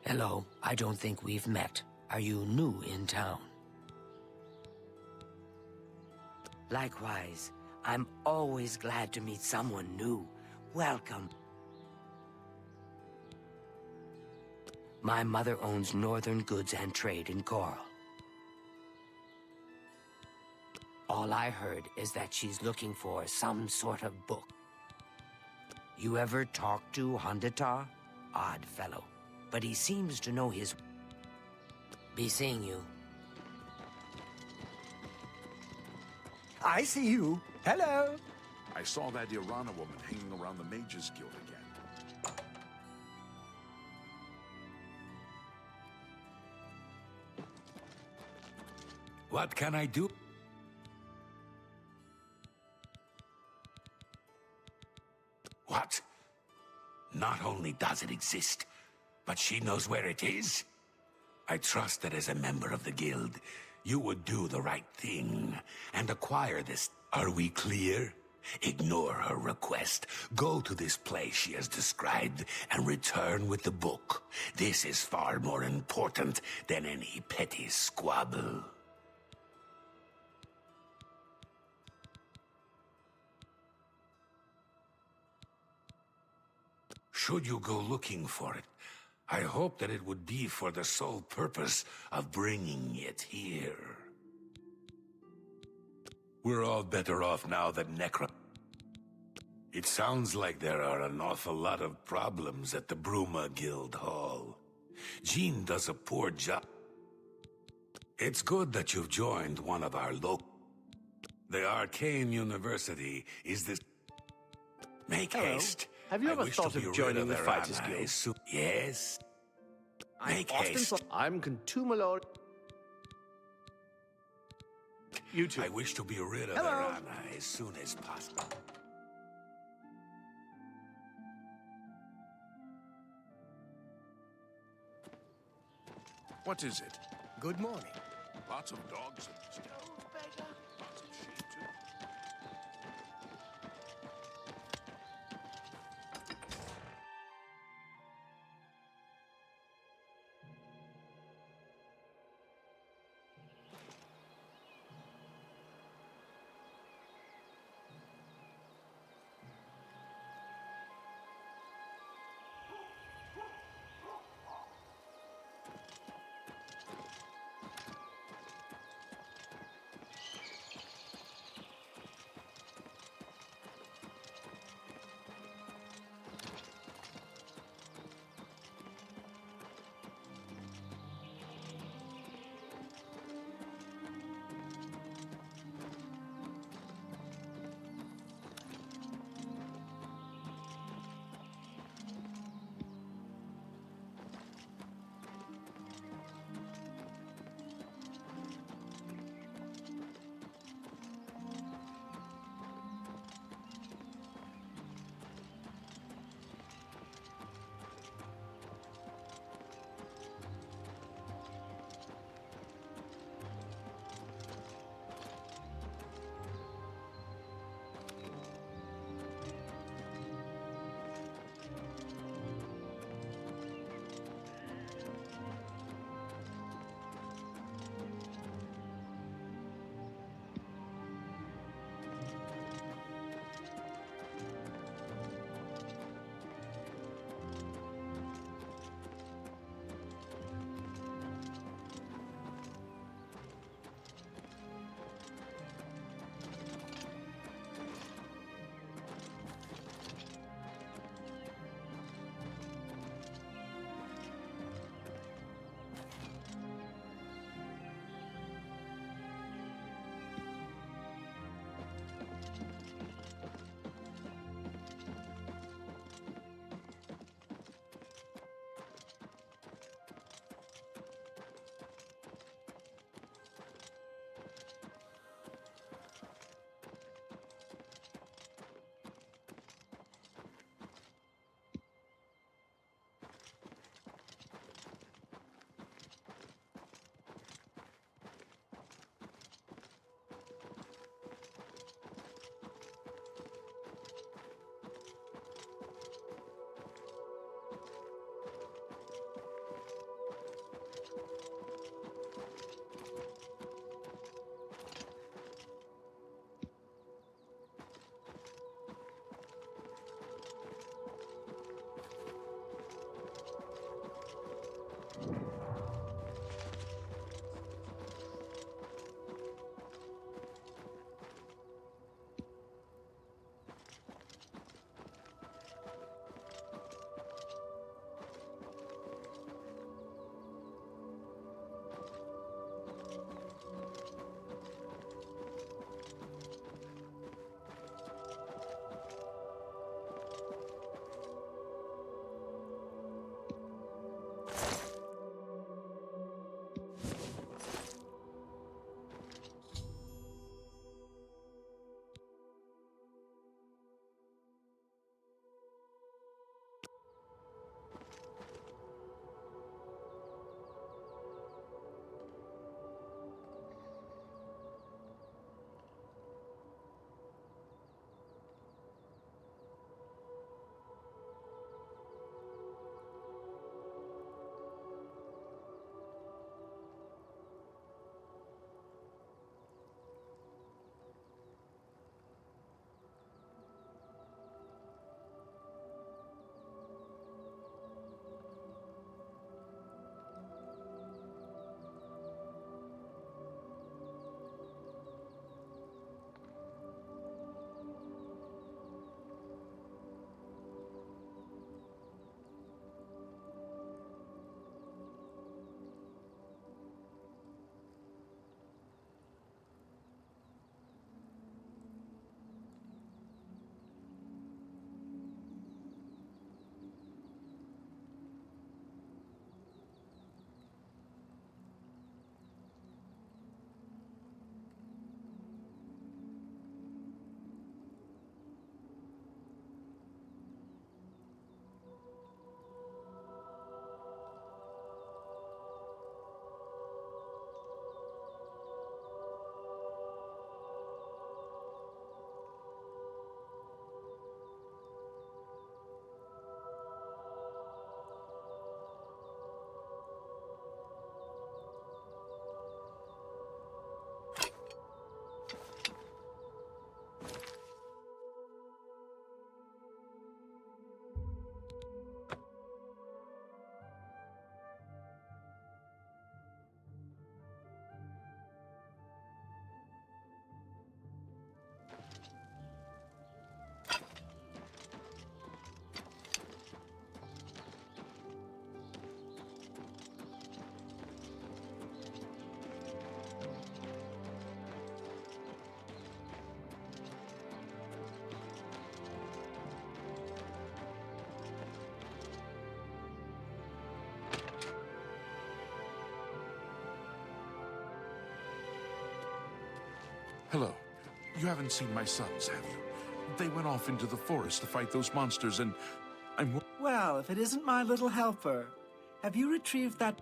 Hello, I don't think we've met. Are you new in town? Likewise, I'm always glad to meet someone new. Welcome. My mother owns Northern Goods and Trade in Coral. All I heard is that she's looking for some sort of book. You ever talk to Hondatar? Odd fellow. But he seems to know his... Be seeing you. I see you. Hello. I saw that Irana woman hanging around the Mages Guild again. What can I do? What? Not only does it exist, but she knows where it is? I trust that as a member of the guild, you would do the right thing and acquire this. Are we clear? Ignore her request. Go to this place she has described and return with the book. This is far more important than any petty squabble. Should you go looking for it, I hoped that it would be for the sole purpose of bringing it here. We're all better off now that Necro... It sounds like there are an awful lot of problems at the Bruma Guild Hall. Jean does a poor job. It's good that you've joined one of our local... The Arcane University is this... Make Hello. haste. Have you I ever wish thought to be of rid joining the their Fighters allies Guild? Yes. Make Austin haste. I'm Contumalor. You too. I wish to be rid of Hello. their allies as soon as possible. What is it? Good morning. Lots of dogs in this town. Lots of sheep, too. Hello. You haven't seen my sons, have you? They went off into the forest to fight those monsters, and I'm... Well, if it isn't my little helper, have you retrieved that...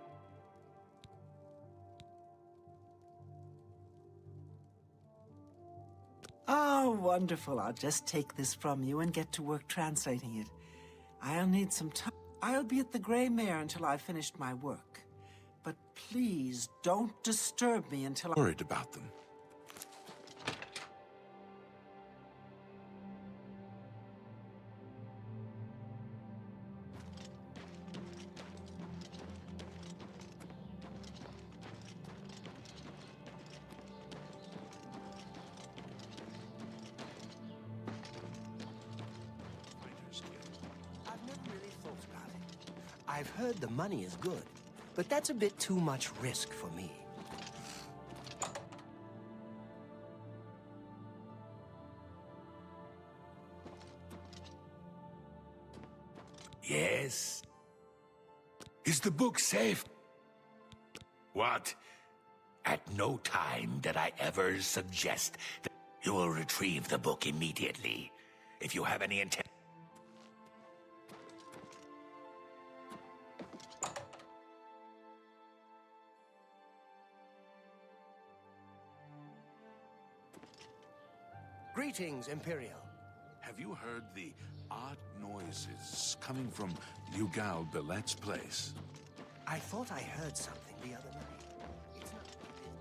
Oh, wonderful. I'll just take this from you and get to work translating it. I'll need some time. I'll be at the Grey Mare until I've finished my work. But please, don't disturb me until I'm worried about them. I've never really thought about it. I've heard the money is good, but that's a bit too much risk for me. Yes. Is the book safe? What? At no time did I ever suggest that you will retrieve the book immediately. If you have any intent... Greetings, Imperial. Have you heard the odd noises coming from Lugal Billet's place? I thought I heard something the other night. It's not my business.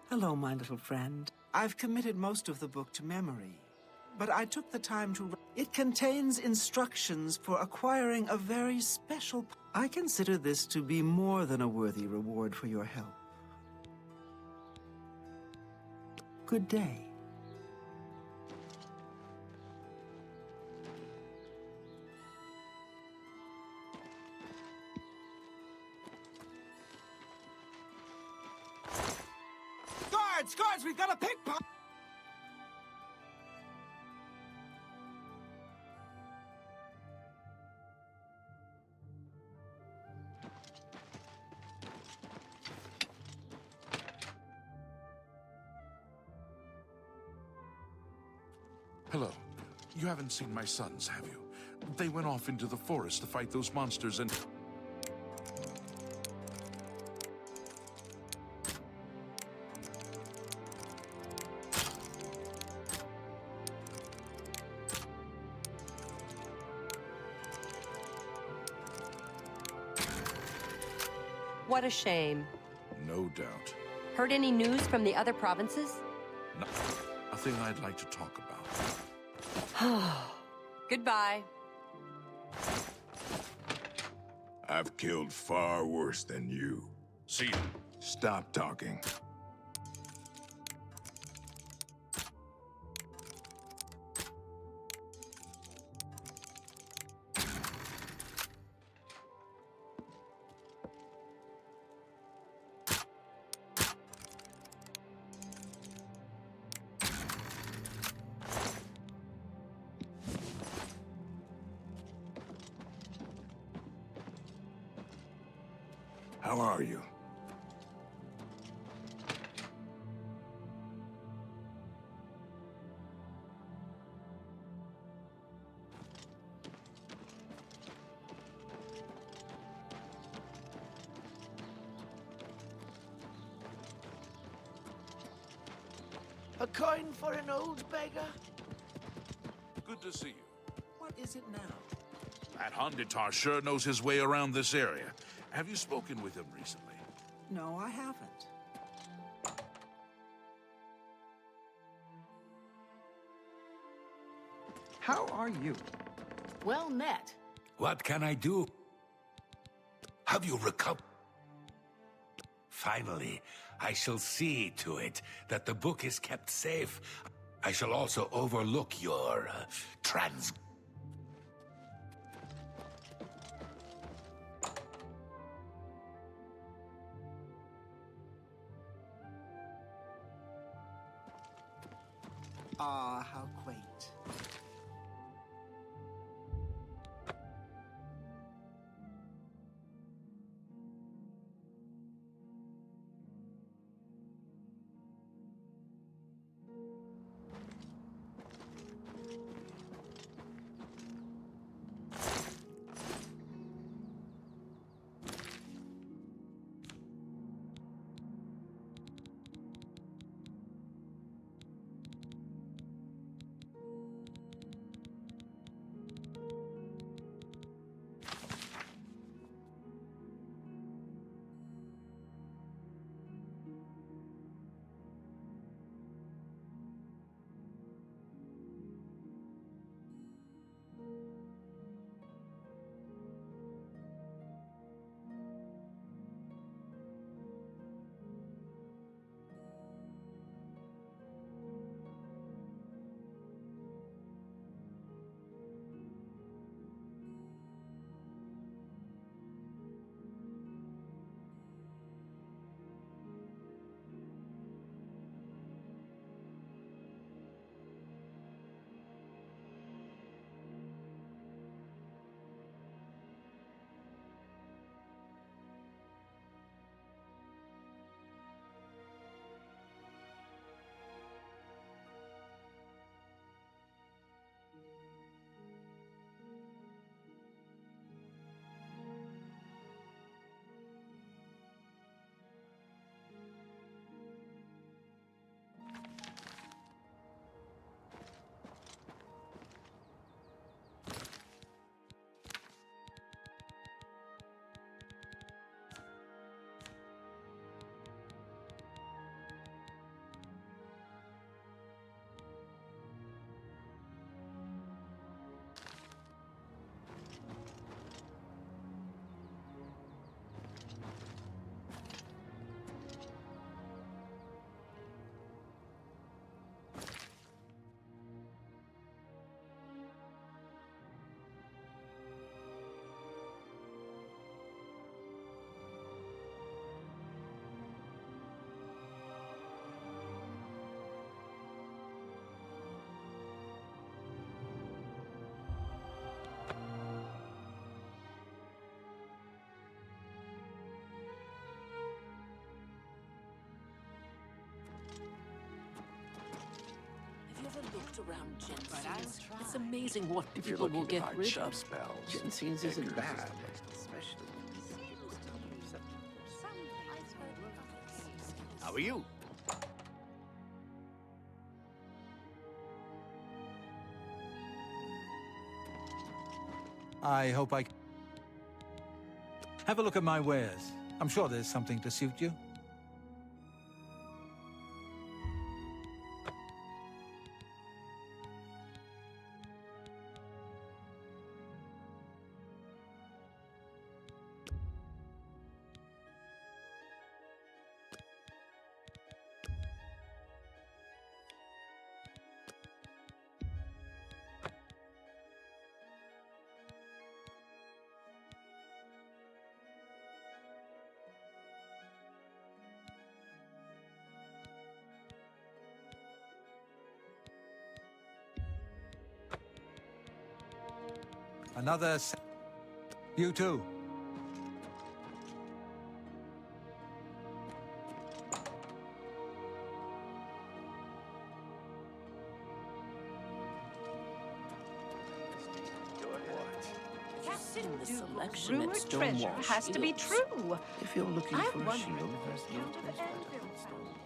Hello, my little friend. I've committed most of the book to memory, but I took the time to... It contains instructions for acquiring a very special... I consider this to be more than a worthy reward for your help. Good day. Guards, we've got a pickpocket! Hello. You haven't seen my sons, have you? They went off into the forest to fight those monsters, and... What a shame. No doubt. Heard any news from the other provinces? Nothing I'd like to talk about. Goodbye. I've killed far worse than you. See you. Stop talking. How are you? A coin for an old beggar? Good to see you. What is it now? That Honditar sure knows his way around this area. Have you spoken with him recently? No, I haven't. How are you? Well met. What can I do? Have you recovered? Finally, I shall see to it that the book is kept safe. I shall also overlook your trans... Ah, how quaint. Have you ever looked around Jensen's? It's amazing what people will get rid of. Jensen's isn't bad. Especially How are you? I hope I... Have a look at my wares. I'm sure there's something to suit you. Another... You too. The selection at treasure Stonewall has to be Shields. true. if you're looking I for a wonder shield, if there's there's no count of place better than Elderofwoe. Stonewall.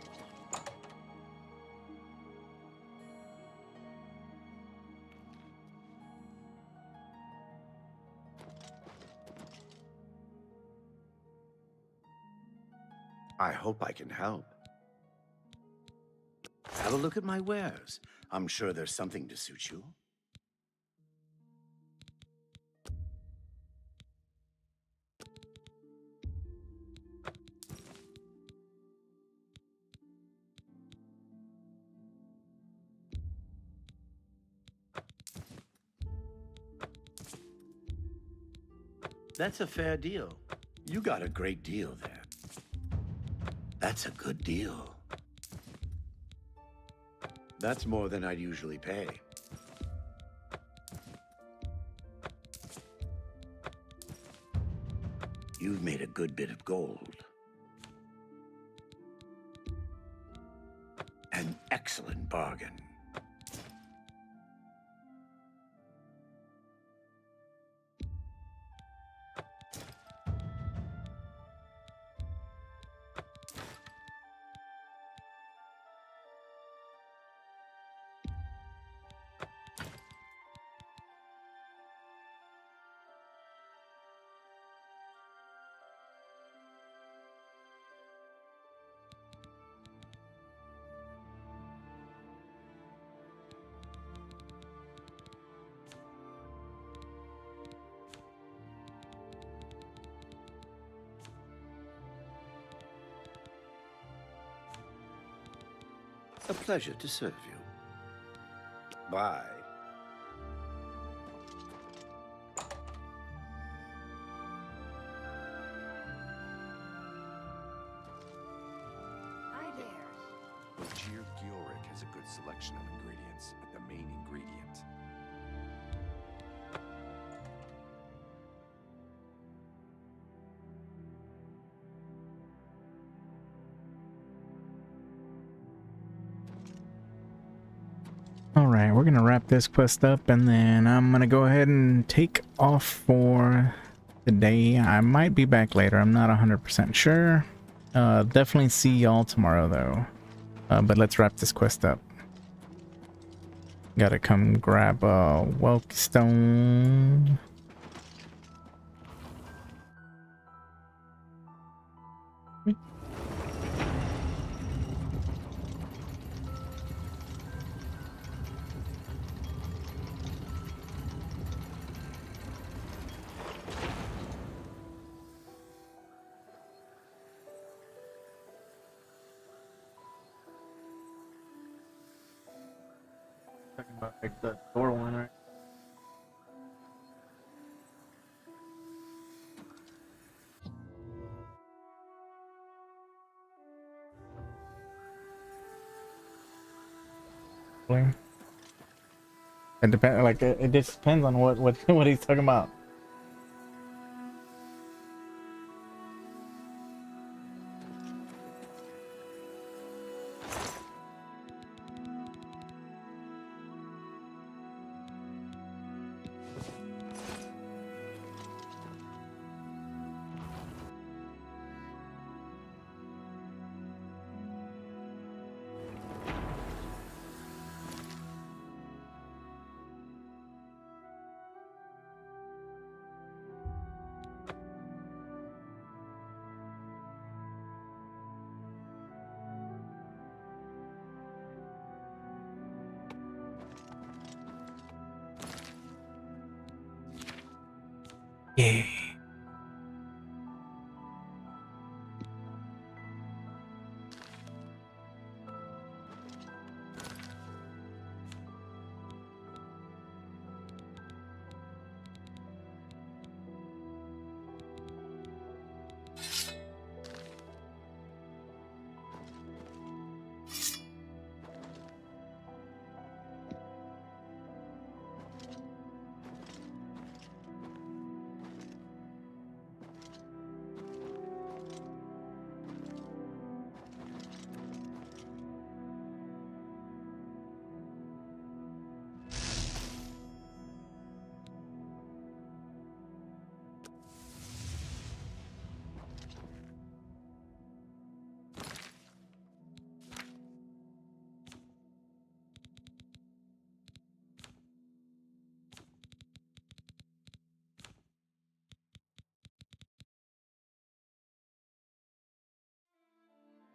I hope I can help. Have a look at my wares. I'm sure there's something to suit you. That's a fair deal. You got a great deal there. That's a good deal. That's more than I'd usually pay. You've made a good bit of gold. An excellent bargain. A pleasure to serve you. Bye. Hi there. Gilric has a good selection of ingredients, but the main ingredient. Alright, we're gonna wrap this quest up and then I'm gonna go ahead and take off for the day. I might be back later, I'm not 100% sure. Definitely see y'all tomorrow though. But let's wrap this quest up. Gotta come grab a Welk Stone. Talking about like the door one, right? It depends. Like it just depends on what what he's talking about. Yeah.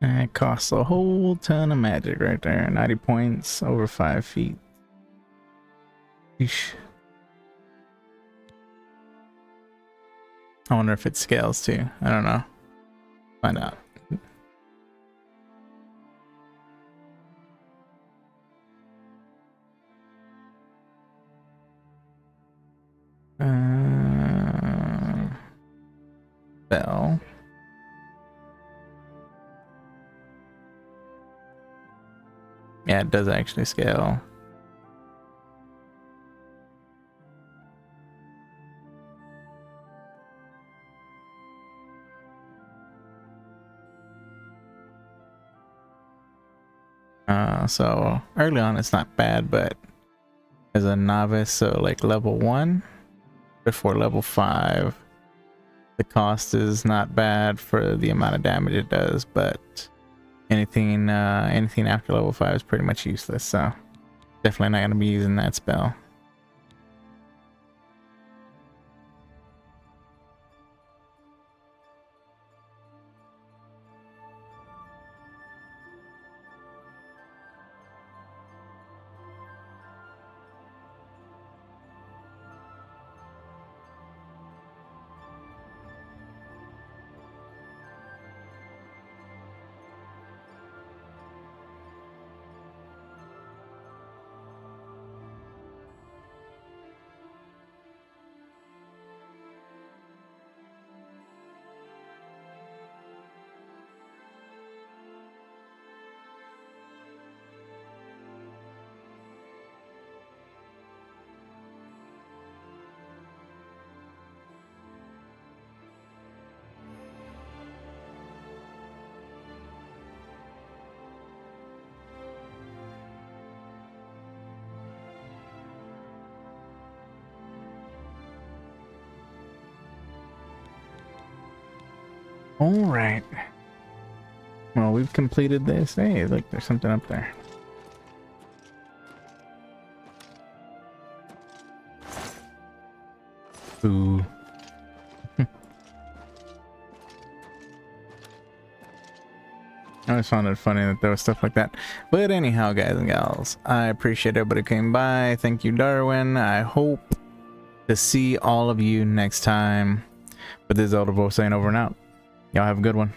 It costs a whole ton of magic right there. 90 points over 5 feet. Eesh. I wonder if it scales too. I don't know. Find out. Bell. Yeah, it does actually scale. So early on it's not bad, but as a novice, so like level 1 before level 5, the cost is not bad for the amount of damage it does, but anything after level 5 is pretty much useless, so definitely not going to be using that spell. All right. Well, we've completed this. Hey, look, there's something up there. Ooh. I always found it funny that there was stuff like that. But anyhow, guys and gals, I appreciate everybody who came by. Thank you, Darwin. I hope to see all of you next time. But this is Elderofwoe saying over and out. Y'all have a good one.